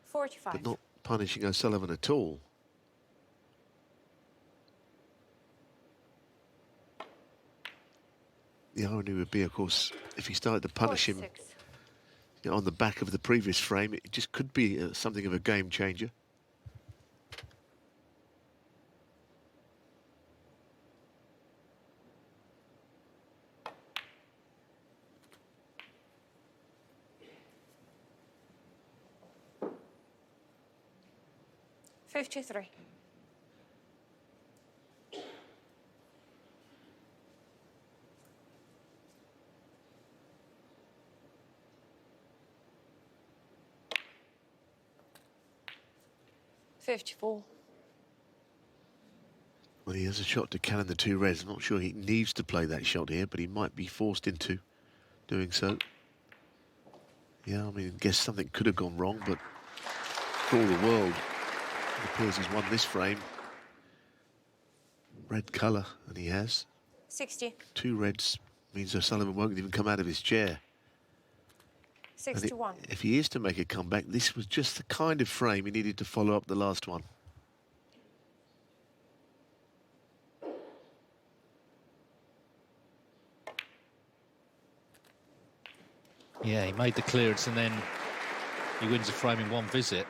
45. but not punishing O'Sullivan at all. The irony would be, of course, if he started to punish 46. him, you know, on the back of the previous frame, it just could be something of a game changer. $53. 54. Well, he has a shot to cannon the two reds. I'm not sure he needs to play that shot here, but he might be forced into doing so. Yeah, I mean, I guess something could have gone wrong, but for all the world, it appears he's won this frame. Red colour, and he has. 60. Two reds means O'Sullivan won't even come out of his chair. 61. If he is to make a comeback, this was just the kind of frame he needed to follow up the last one. Yeah, he made the clearance and then he wins a frame in one visit.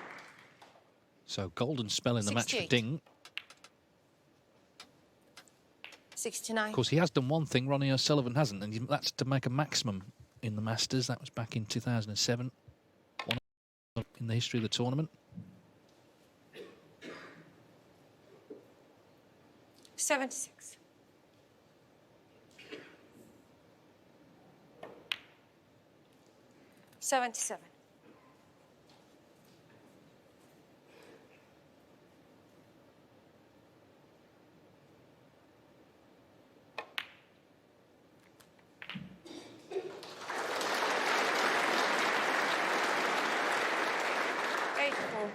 So golden spell in the match for 68. Ding. 69. Of course, he has done one thing Ronnie O'Sullivan hasn't, and that's to make a maximum in the Masters. That was back in 2007. One in the history of the tournament. 76. 77. 84.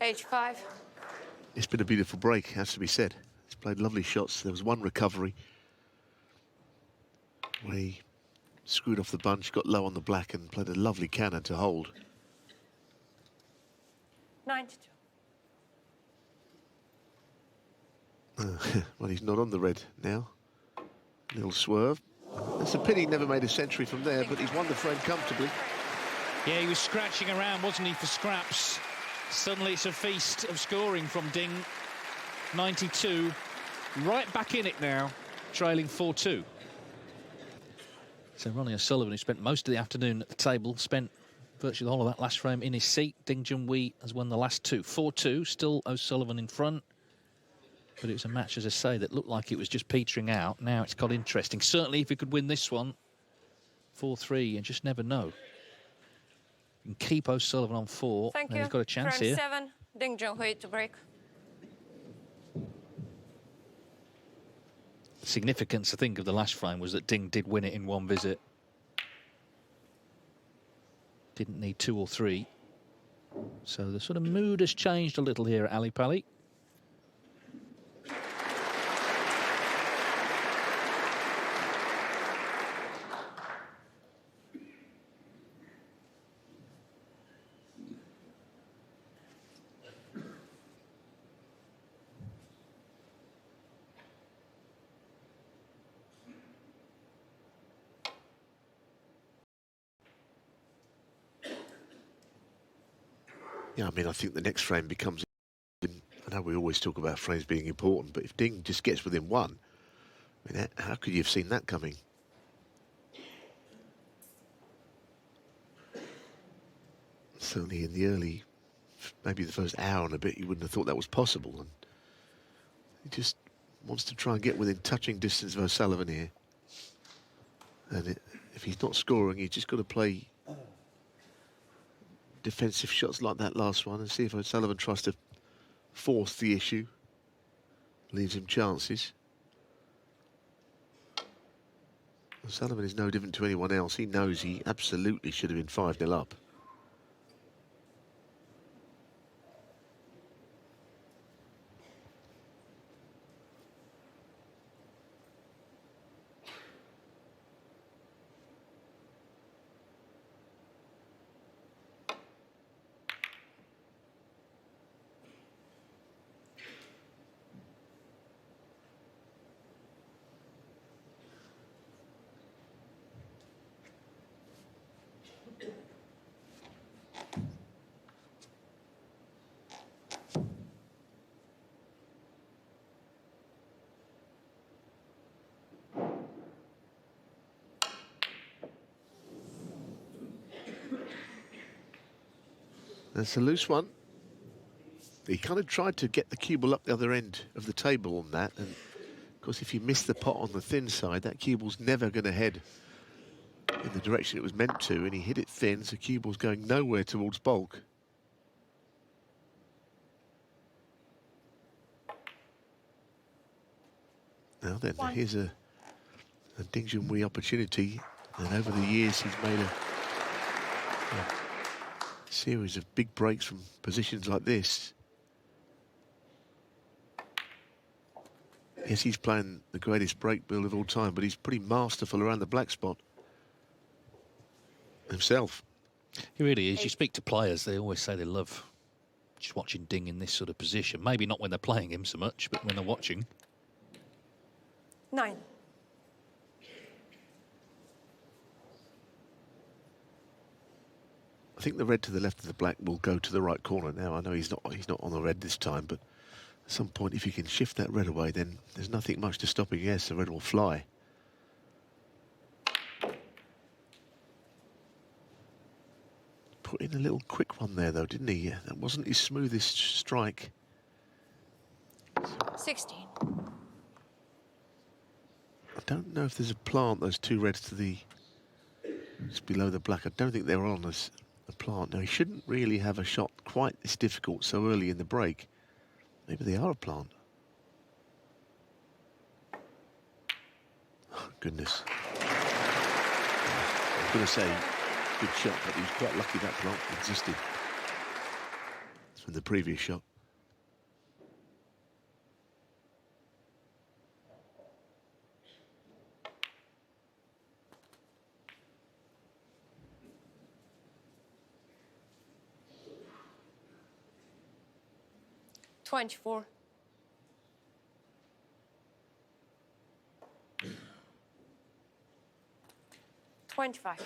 85. It's been a beautiful break, has to be said. He's played lovely shots. There was one recovery where he screwed off the bunch, got low on the black and played a lovely cannon to hold. 92. Well, he's not on the red now. Little swerve. It's a pity he never made a century from there, but he's won the frame comfortably. Yeah, he was scratching around, wasn't he, for scraps. Suddenly it's a feast of scoring from Ding. 92. Right back in it now, trailing 4-2. So Ronnie O'Sullivan, who spent most of the afternoon at the table, spent virtually the whole of that last frame in his seat. Ding Junhui has won the last two. 4-2, still O'Sullivan in front. But it was a match, as I say, that looked like it was just petering out. Now it's got interesting. Certainly if he could win this one, 4-3, you just never know. You can keep O'Sullivan on 4. Thank you. He's got a chance Frame here. 7, Ding Junhui to break. The significance, I think, of the last frame was that Ding did win it in one visit. Didn't need 2 or 3. So the sort of mood has changed a little here at Ali Pali. Yeah, I mean, I think the next frame becomes... I know we always talk about frames being important, but if Ding just gets within 1, I mean, how could you have seen that coming? Certainly in the early, maybe the first hour and a bit, you wouldn't have thought that was possible. And he just wants to try and get within touching distance of O'Sullivan here. And if he's not scoring, he's just got to play defensive shots like that last one and see if O'Sullivan tries to force the issue, leaves him chances. O'Sullivan is no different to anyone else. He knows he absolutely should have been 5-0 up. That's a loose one. He kind of tried to get the cue ball up the other end of the table on that, and of course if you miss the pot on the thin side, that cue ball's never going to head in the direction it was meant to, and he hit it thin, so cue ball's going nowhere towards bulk. Now then, here's a Ding Junhui opportunity, and over the years he's made a series of big breaks from positions like this. Yes, he's playing the greatest break build of all time, but he's pretty masterful around the black spot himself. He really is. You speak to players, they always say they love just watching Ding in this sort of position. Maybe not when they're playing him so much, but when they're watching. 9. I think the red to the left of the black will go to the right corner now. I know he's not on the red this time, but at some point, if you can shift that red away, then there's nothing much to stopping. Yes, the red will fly. Put in a little quick one there, though, didn't he? That wasn't his smoothest strike. 16. I don't know if there's a plant, those two reds to the... just below the black. I don't think they're on us. The plant. Now, he shouldn't really have a shot quite this difficult so early in the break. Maybe they are a plant. Oh, goodness. I was going to say, good shot, but he was quite lucky that plant existed. It's from the previous shot. $24. 25.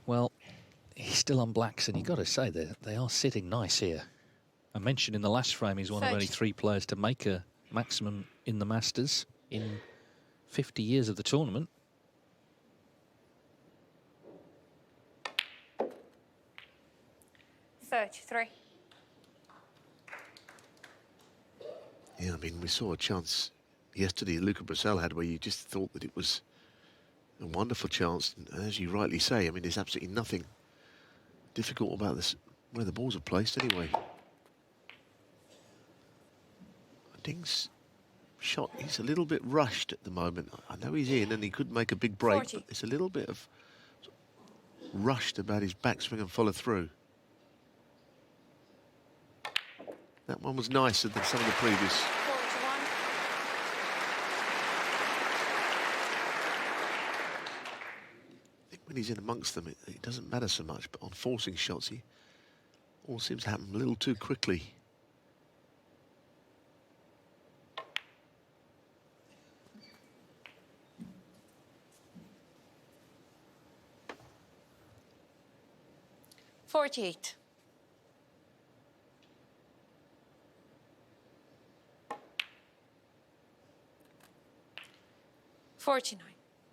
Well, he's still on blacks, and you've got to say they are sitting nice here. I mentioned in the last frame he's one of only 3 players to make a maximum in the Masters in 50 years of the tournament. $33. Yeah, I mean, we saw a chance yesterday Luca Bracel had where you just thought that it was a wonderful chance. And as you rightly say, I mean, there's absolutely nothing difficult about this, where the balls are placed anyway. Ding's shot, he's a little bit rushed at the moment. I know he's in and he could make a big break, 40. but it's a little bit of rushed about his backswing and follow through. That one was nicer than some of the previous. 41. I think when he's in amongst them, it doesn't matter so much, but on forcing shots, he all seems to happen a little too quickly. $48. $49.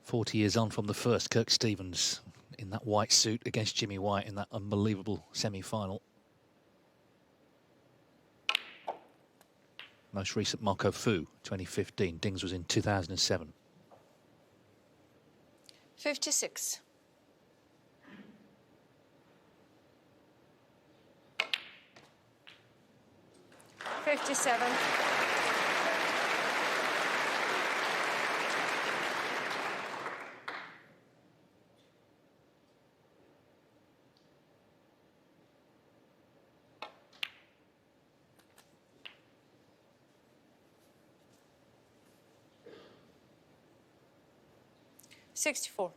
40 years on from the first, Kirk Stevens in that white suit against Jimmy White in that unbelievable semi-final. Most recent Marco Fu, 2015. Dings was in 2007. 56. $57. $64.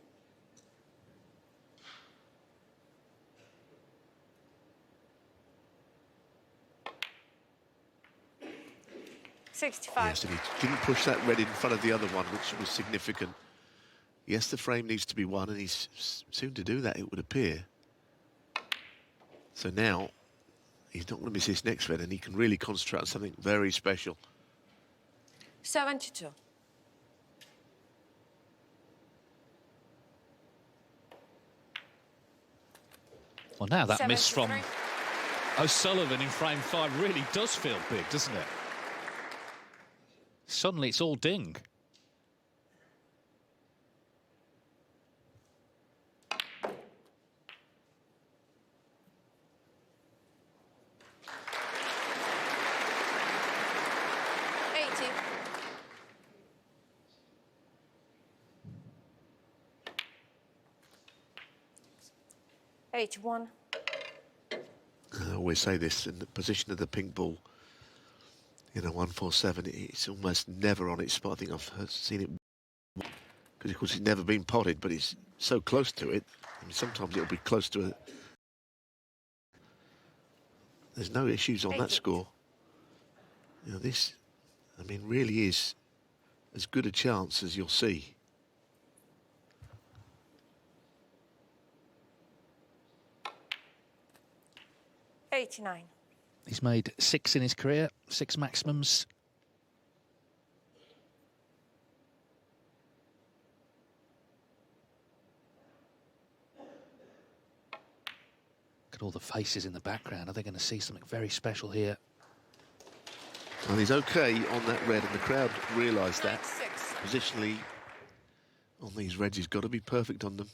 $65. Yes, and he didn't push that red in front of the other one, which was significant. Yes, the frame needs to be won, and he's soon to do that, it would appear. So now, he's not going to miss his next red, and he can really concentrate on something very special. 72. Well, now that miss from 73. O'Sullivan in frame 5 really does feel big, doesn't it? Suddenly it's all Ding. $81. I always say this, in the position of the pink ball, you know, 147, it's almost never on its spot. I think I've seen it, because of course it's never been potted, but it's so close to it. I mean, sometimes it'll be close to it. There's no issues on that score. You know, this, I mean, really is as good a chance as you'll see. $89. He's made 6 in his career, 6 maximums. Look at all the faces in the background. Are they going to see something very special here? Well, he's okay on that red, and the crowd realise that. 96. Positionally, on these reds, he's got to be perfect on them.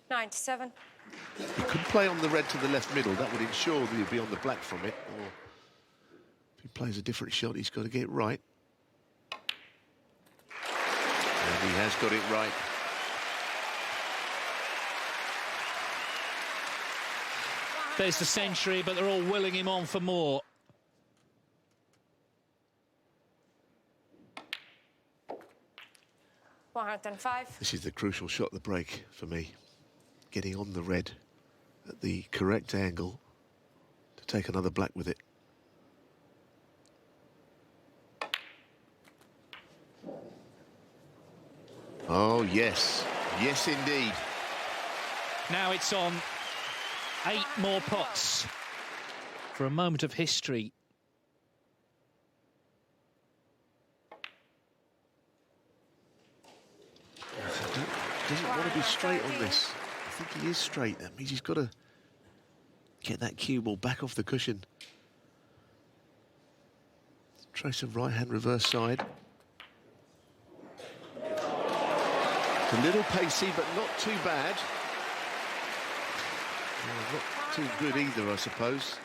97. He could play on the red to the left middle. That would ensure that he'd be on the black from it. Or if he plays a different shot, he's got to get it right. And he has got it right. There's the century, but they're all willing him on for more. $105. This is the crucial shot of the break for me. Getting on the red at the correct angle to take another black with it. Oh, yes. Yes, indeed. Now it's on 8 more pots for a moment of history. Doesn't want to be straight on this. I think he is straight. That means he's got to get that cue ball back off the cushion. Trace of right-hand reverse side. It's a little pacey, but not too bad. Not too good either, I suppose.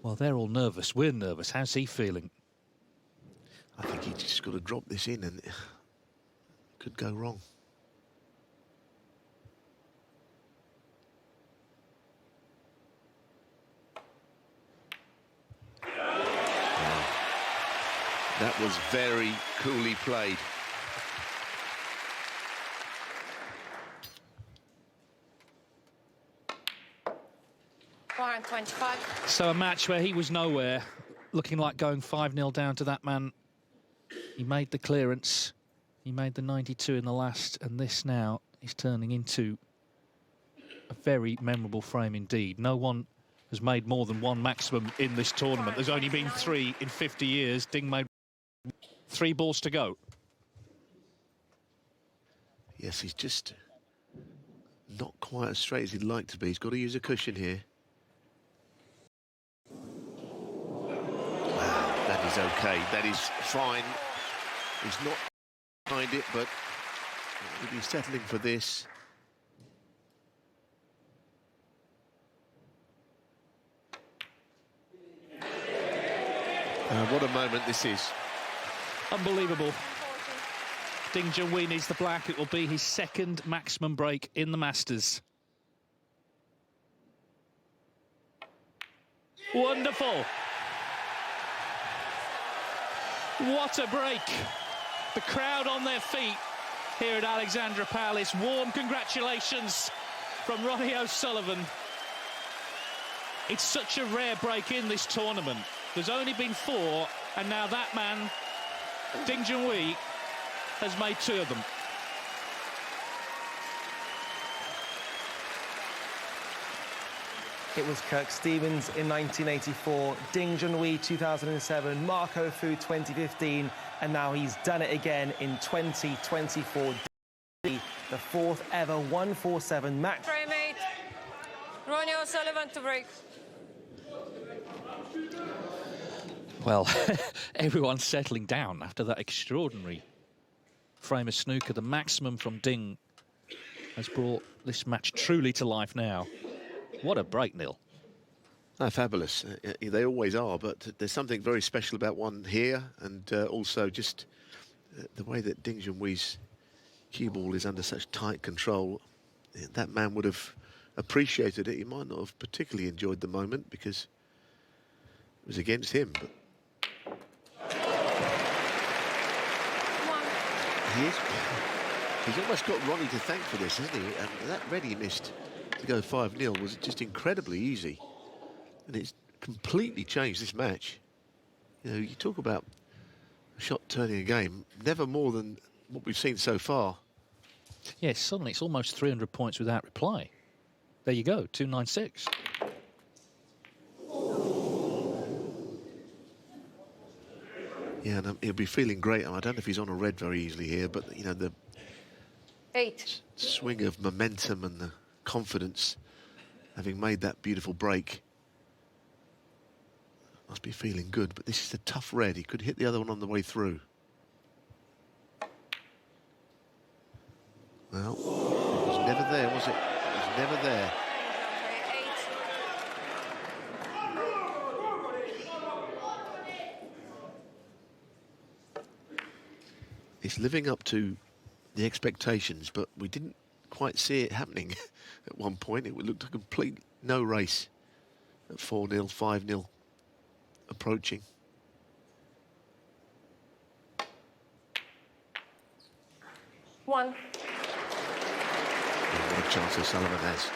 Well, they're all nervous. We're nervous. How's he feeling? I think he's just got to drop this in and it could go wrong. That was very coolly played. So a match where he was nowhere, looking like going 5-0 down to that man. He made the clearance. He made the 92 in the last, and this now is turning into a very memorable frame indeed. No one has made more than one maximum in this tournament. There's only been 3 in 50 years. Ding made 3 balls to go. Yes, he's just not quite as straight as he'd like to be. He's got to use a cushion here. Wow, that is okay. That is fine. He's not behind it, but he'll be settling for this. What a moment this is. Unbelievable. Ding Junhui needs the black. It will be his 2nd maximum break in the Masters. Wonderful. What a break. The crowd on their feet here at Alexandra Palace. Warm congratulations from Ronnie O'Sullivan. It's such a rare break in this tournament. There's only been 4, and now that man, Ding Junhui, has made 2 of them. It was Kirk Stevens in 1984, Ding Junhui 2007, Marco Fu 2015, and now he's done it again in 2024. The 4th ever 147 match. Frame 8. Ronnie O'Sullivan to break. Well, everyone's settling down after that extraordinary frame of snooker. The maximum from Ding has brought this match truly to life now. What a break, Neil. Oh, fabulous. They always are, but there's something very special about one here, and also just the way that Ding Junhui's cue ball is under such tight control. That man would have appreciated it. He might not have particularly enjoyed the moment because it was against him. But he's almost got Ronnie to thank for this, hasn't he? And that red he missed to go 5-0 was just incredibly easy. And it's completely changed this match. You know, you talk about a shot turning a game, never more than what we've seen so far. Yes, suddenly it's almost 300 points without reply. There you go, 296. Yeah, and he'll be feeling great. I don't know if he's on a red very easily here, but, you know, the 8. swing of momentum and the confidence, having made that beautiful break, must be feeling good. But this is a tough red. He could hit the other one on the way through. Well, it was never there, was it? It was never there. It's living up to the expectations, but we didn't quite see it happening at one point. It looked a complete no race at 4-0, 5-0 approaching. One. What a chance O'Sullivan has.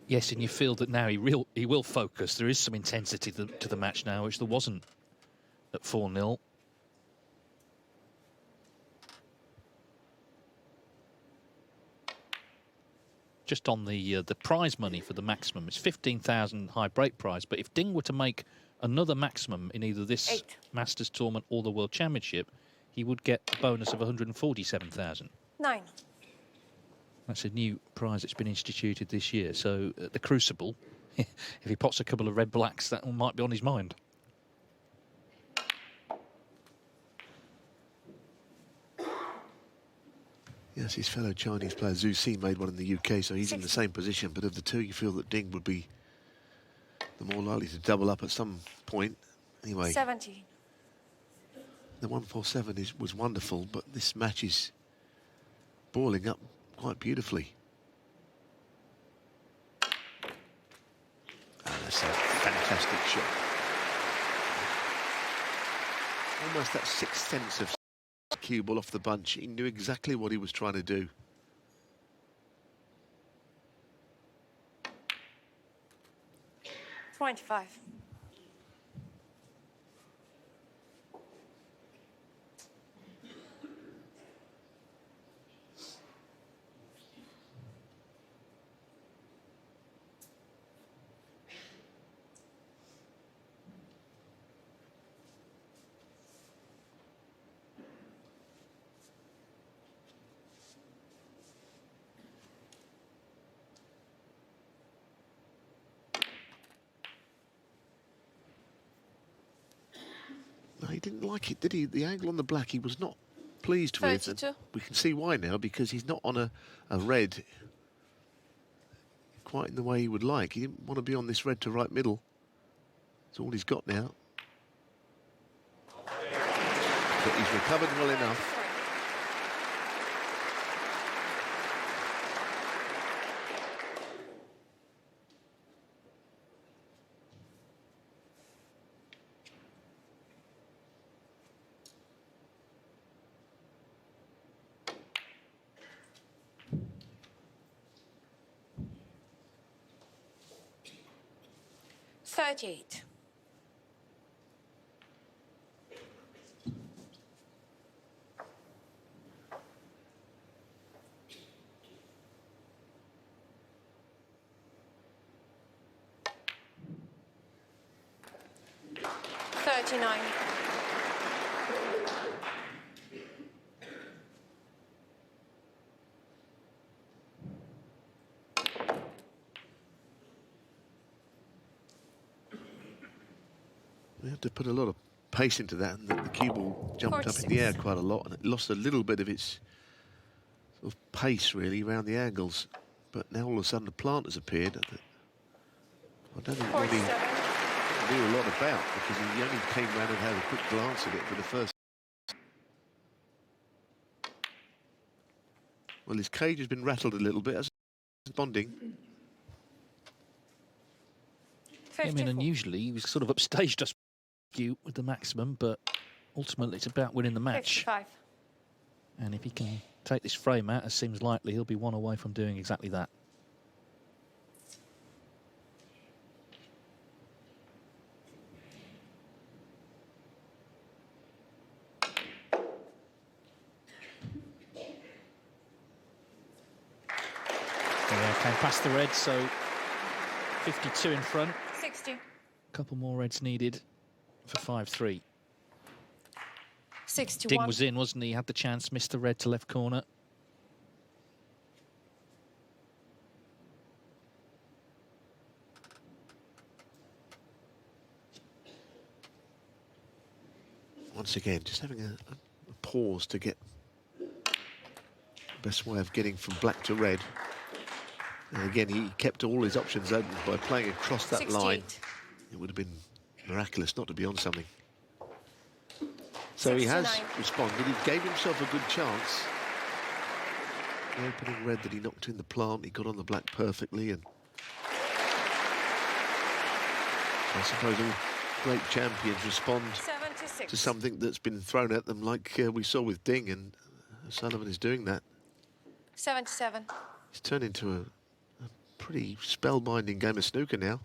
Yes, and you feel that now he will focus. There is some intensity to the match now, which there wasn't at 4-0. just on the prize money for the maximum. It's 15,000 high break prize, but if Ding were to make another maximum in either this Masters tournament or the World Championship, he would get a bonus of 147,000. 9. That's a new prize that's been instituted this year. So the Crucible, if he pots a couple of red blacks, that one might be on his mind. Yes, his fellow Chinese player Zhu Si made one in the UK, so he's in the same position. But of the two, you feel that Ding would be the more likely to double up at some point. Anyway, 17. The 147 was wonderful, but this match is balling up quite beautifully. Oh, that's a fantastic shot. Almost that sixth sense of cue ball off the bunch. He knew exactly what he was trying to do. $25. No, he didn't like it, did he? The angle on the black he was not pleased with. And we can see why now, because he's not on a red quite in the way he would like. He didn't want to be on this red to right middle. That's all he's got now. But he's recovered well enough. $38. $39. We have to put a lot of pace into that, and the cue ball jumped up in the air quite a lot, and it lost a little bit of its sort of pace, really, around the angles. But now all of a sudden the plant has appeared. I don't think Ronnie knew a lot about, because he only came round and had a quick glance at it for the first. Well, his cage has been rattled a little bit as bonding. I mean, and usually he was sort of upstaged us with the maximum, but ultimately it's about winning the match. 55. And if he can take this frame out, as seems likely, he'll be one away from doing exactly that. Yeah, came past the red, so 52 in front. 60. A couple more reds needed for 5-3. 61. Ding was in, wasn't he? He had the chance, missed the red to left corner. Once again, just having a pause to get the best way of getting from black to red. And again, he kept all his options open by playing across that 68. line. It would have been miraculous not to be on something. So 69. He has responded. He gave himself a good chance. The opening red that he knocked in the plant, he got on the black perfectly, and I suppose all great champions respond 76. to something that's been thrown at them, like we saw with Ding, and Sullivan is doing that. 77. It's turned into a pretty spellbinding game of snooker now.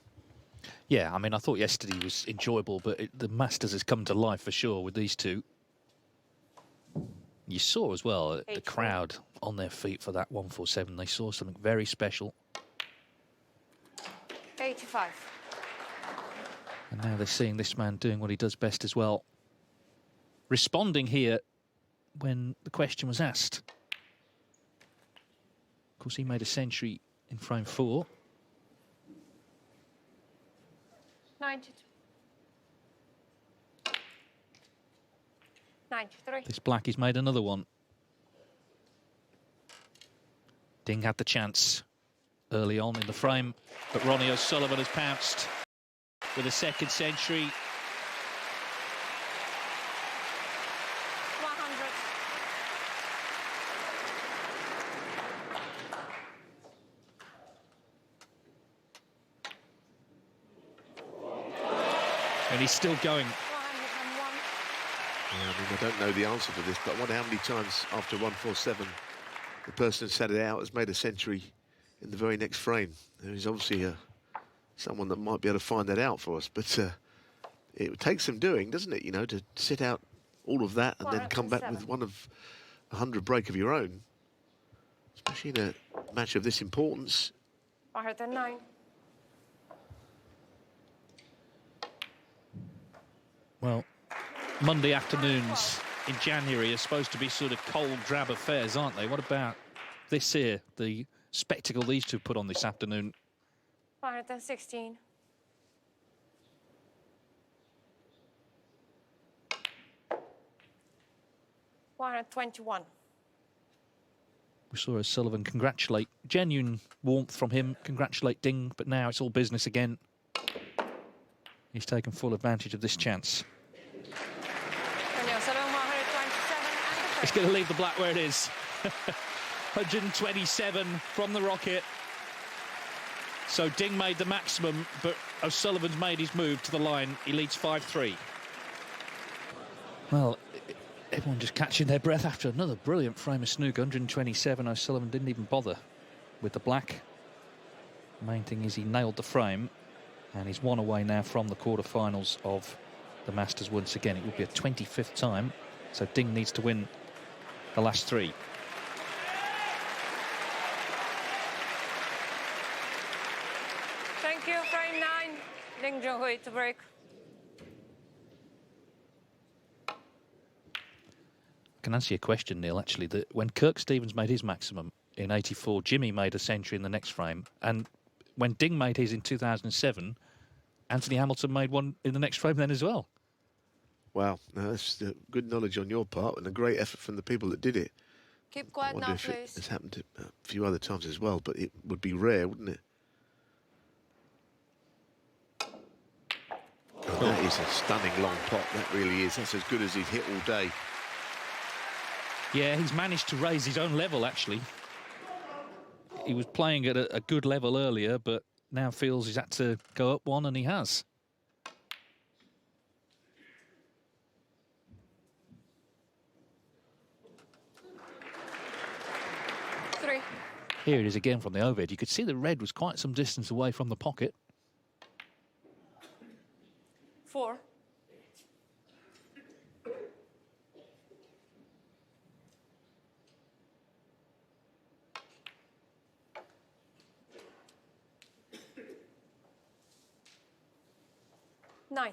Yeah, I mean, I thought yesterday was enjoyable, but the Masters has come to life for sure with these two. You saw as well the crowd on their feet for that 147. They saw something very special. 85. And now they're seeing this man doing what he does best as well. Responding here when the question was asked. Of course, he made a century in frame 4. 92. 93. This black, he's made another one. Ding had the chance early on in the frame, but Ronnie O'Sullivan has pounced with a second century. 100. And he's still going. 101. Yeah, I mean, I don't know the answer to this, but I wonder how many times after 147 the person who sat it out has made a century in the very next frame. There's obviously someone that might be able to find that out for us, but it takes some doing, doesn't it, you know, to sit out all of that and then come back with one of 100 break of your own, especially in a match of this importance. 109. Well, Monday afternoons in January are supposed to be sort of cold, drab affairs, aren't they? What about this here, the spectacle these two put on this afternoon? 116. $121. We saw O'Sullivan congratulate, genuine warmth from him, congratulate Ding, but now it's all business again. He's taken full advantage of this chance. It's going to leave the black where it is. 127 from the rocket. So Ding made the maximum, but O'Sullivan's made his move to the line. He leads 5-3. Well, everyone just catching their breath after another brilliant frame of snooker. 127. O'Sullivan didn't even bother with the black. Main thing is he nailed the frame, and he's one away now from the quarterfinals of the Masters once again. It will be a 25th time, so Ding needs to win the last 3. Thank you. Frame 9. Ding Junhui to break. I can answer your question, Neil, actually, that when Kirk Stevens made his maximum in 84, Jimmy made a century in the next frame, and when Ding made his in 2007, Anthony Hamilton made one in the next frame then as well. Wow, no, that's good knowledge on your part and a great effort from the people that did it. Keep I quiet wonder now, if it please. has happened a few other times as well, but it would be rare, wouldn't it? Oh, that is a stunning long pot, that really is. That's as good as he's hit all day. Yeah, he's managed to raise his own level, actually. He was playing at a good level earlier, but now feels he's had to go up one, and he has. Here it is again from the overhead. You could see the red was quite some distance away from the pocket. 4. $9.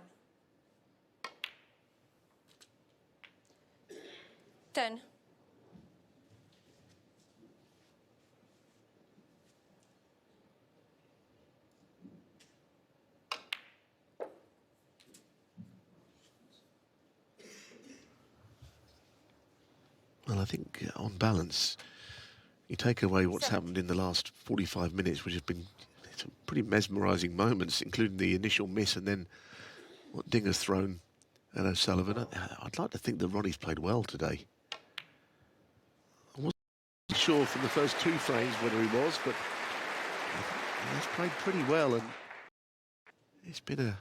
10. Well, I think on balance, you take away what's happened in the last 45 minutes, which has been some pretty mesmerising moments, including the initial miss and then what Ding has thrown at O'Sullivan. I'd like to think that Ronnie's played well today. I wasn't sure from the first 2 frames whether he was, but he's played pretty well, and it's been a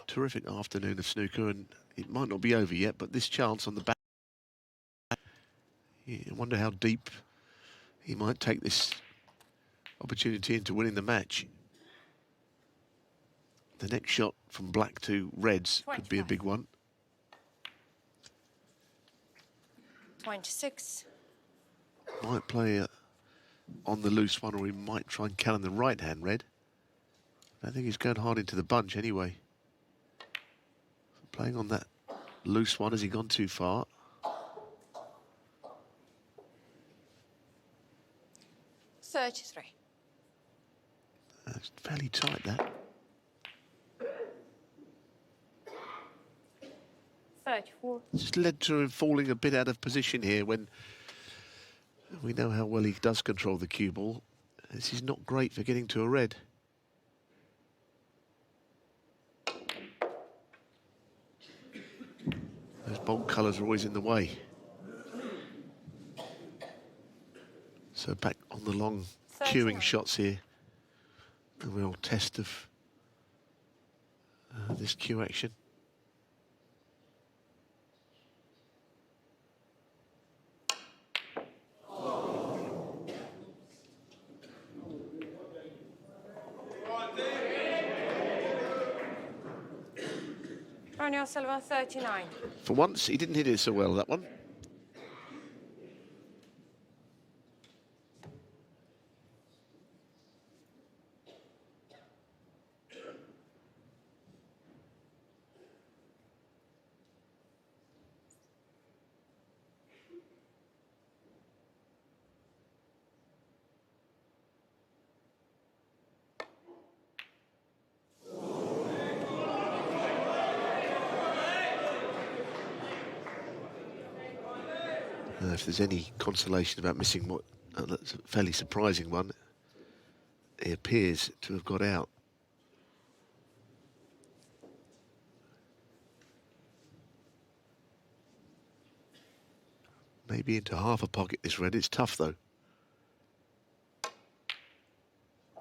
terrific afternoon of snooker, and it might not be over yet, but this chance on the back, I wonder how deep he might take this opportunity into winning the match. The next shot from black to reds could be a big one. 26. might play on the loose one, or he might try and calendar the right hand red. I think he's going hard into the bunch anyway. Playing on that loose one, has he gone too far? 33. That's fairly tight, that. 34. Just led to him falling a bit out of position here when we know how well he does control the cue ball. This is not great for getting to a red. Those bold colours are always in the way. So back on the long queuing shots here. A real test of this cue action. Ronnie O'Sullivan, 39. For once, he didn't hit it so well, that one. If there's any consolation about missing what that's a fairly surprising one, he appears to have got out. Maybe into half a pocket this red. It's tough though.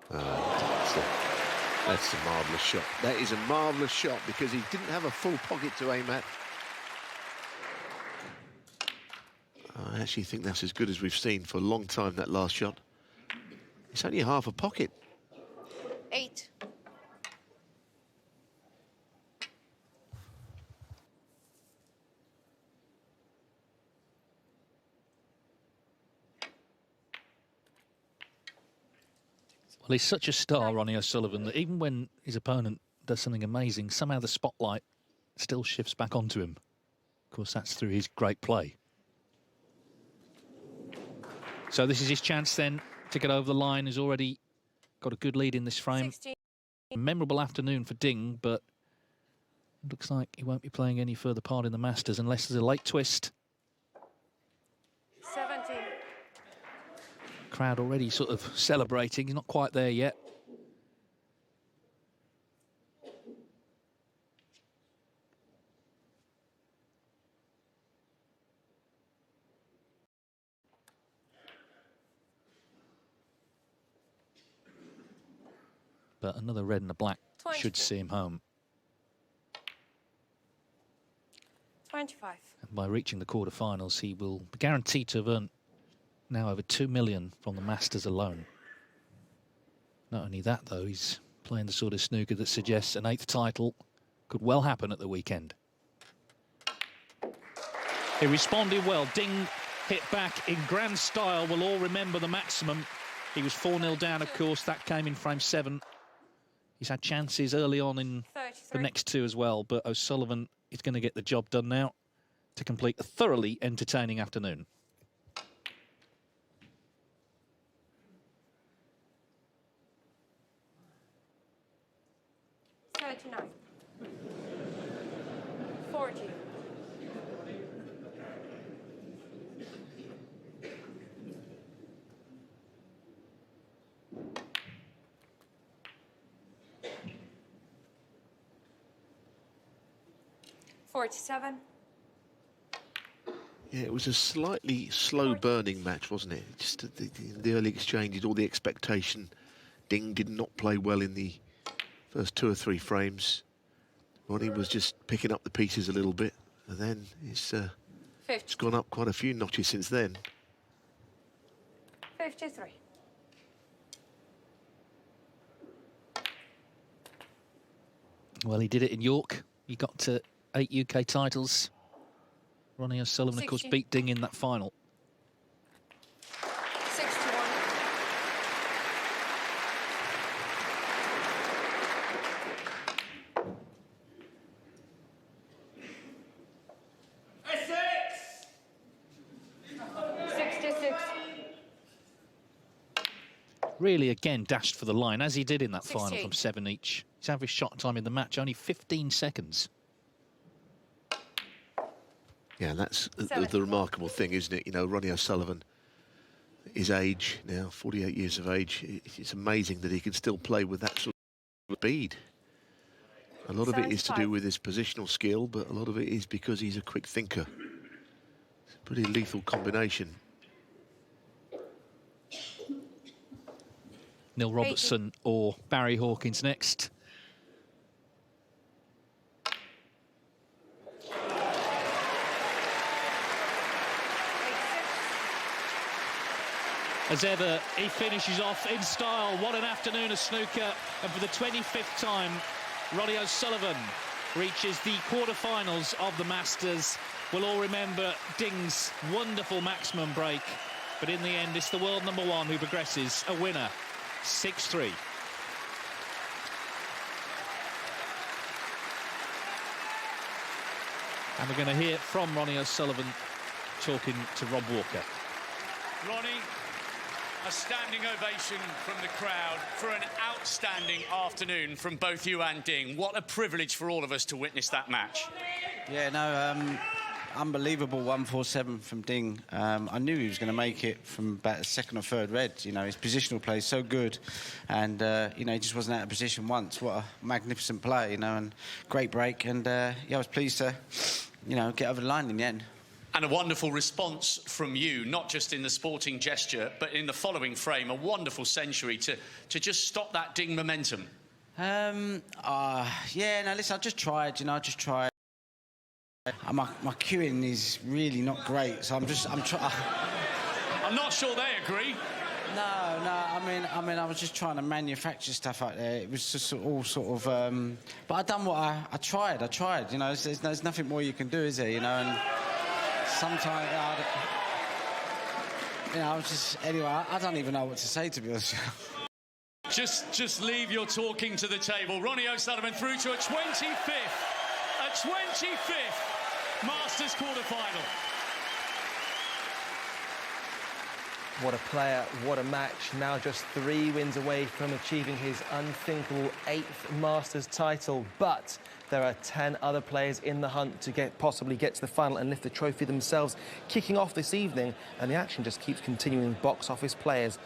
That's a marvellous shot. That is a marvellous shot because he didn't have a full pocket to aim at. I actually think that's as good as we've seen for a long time, that last shot. It's only half a pocket. 8. Well, he's such a star, Ronnie O'Sullivan, that even when his opponent does something amazing, somehow the spotlight still shifts back onto him. Of course, that's through his great play. So this is his chance then to get over the line. He's already got a good lead in this frame. 16. Memorable afternoon for Ding, but it looks like he won't be playing any further part in the Masters unless there's a late twist. 17. Crowd already sort of celebrating. He's not quite there yet. But another red and a black 20. should see him home. 25. And by reaching the quarterfinals, he will be guaranteed to have earned now over 2 million from the Masters alone. Not only that, though, he's playing the sort of snooker that suggests an 8th title could well happen at the weekend. He responded well. Ding hit back in grand style. We'll all remember the maximum. He was 4-0 down, of course. That came in frame 7. He's had chances early on in 33. the next 2 as well, but O'Sullivan is going to get the job done now to complete a thoroughly entertaining afternoon. $39. 40. $47. Yeah, it was a slightly slow burning match, wasn't it? Just the early exchanges, all the expectation. Ding did not play well in the first 2 or 3 frames. Ronnie was just picking up the pieces a little bit, and then it's gone up quite a few notches since then. 53. Well, he did it in York. He got to 8 UK titles. Ronnie O'Sullivan, of course, 60. beat Ding in that final. really, again, dashed for the line, as he did in that final 16. from 7 each. His average shot time in the match, only 15 seconds. Yeah, that's the 17. remarkable thing, isn't it? You know, Ronnie O'Sullivan, his age now, 48 years of age, it's amazing that he can still play with that sort of speed. A lot of it is to 75. do with his positional skill, but a lot of it is because he's a quick thinker. It's a pretty lethal combination. Neil Robertson or Barry Hawkins next. As ever, he finishes off in style. What an afternoon of snooker. And for the 25th time, Ronnie O'Sullivan reaches the quarterfinals of the Masters. We'll all remember Ding's wonderful maximum break. But in the end, it's the world #1 who progresses, a winner, 6-3. And we're going to hear from Ronnie O'Sullivan talking to Rob Walker. Ronnie, a standing ovation from the crowd for an outstanding afternoon from both you and Ding. What a privilege for all of us to witness that match. Yeah, no, unbelievable 147 from Ding. I knew he was going to make it from about the second or third red. You know, his positional play is so good, and you know, he just wasn't out of position once. What a magnificent play, you know, and great break. And yeah, I was pleased to, you know, get over the line in the end. And a wonderful response from you, not just in the sporting gesture, but in the following frame, a wonderful century to just stop that Ding momentum. Yeah, no, listen, I just tried, you know, I just tried. My cueing is really not great, so I'm trying. I'm not sure they agree. No, I mean, I was just trying to manufacture stuff out there. It was just all sort of, but I done what I tried. You know, there's nothing more you can do, is there? You know, and sometimes, you know, I was just anyway. I don't even know what to say, to be honest. Just leave your talking to the table. Ronnie O'Sullivan through to a 25th Masters quarter-final. What a player, what a match. Now just 3 wins away from achieving his unthinkable 8th Masters title. But there are 10 other players in the hunt to possibly get to the final and lift the trophy themselves. Kicking off this evening, and the action just keeps continuing. Box office players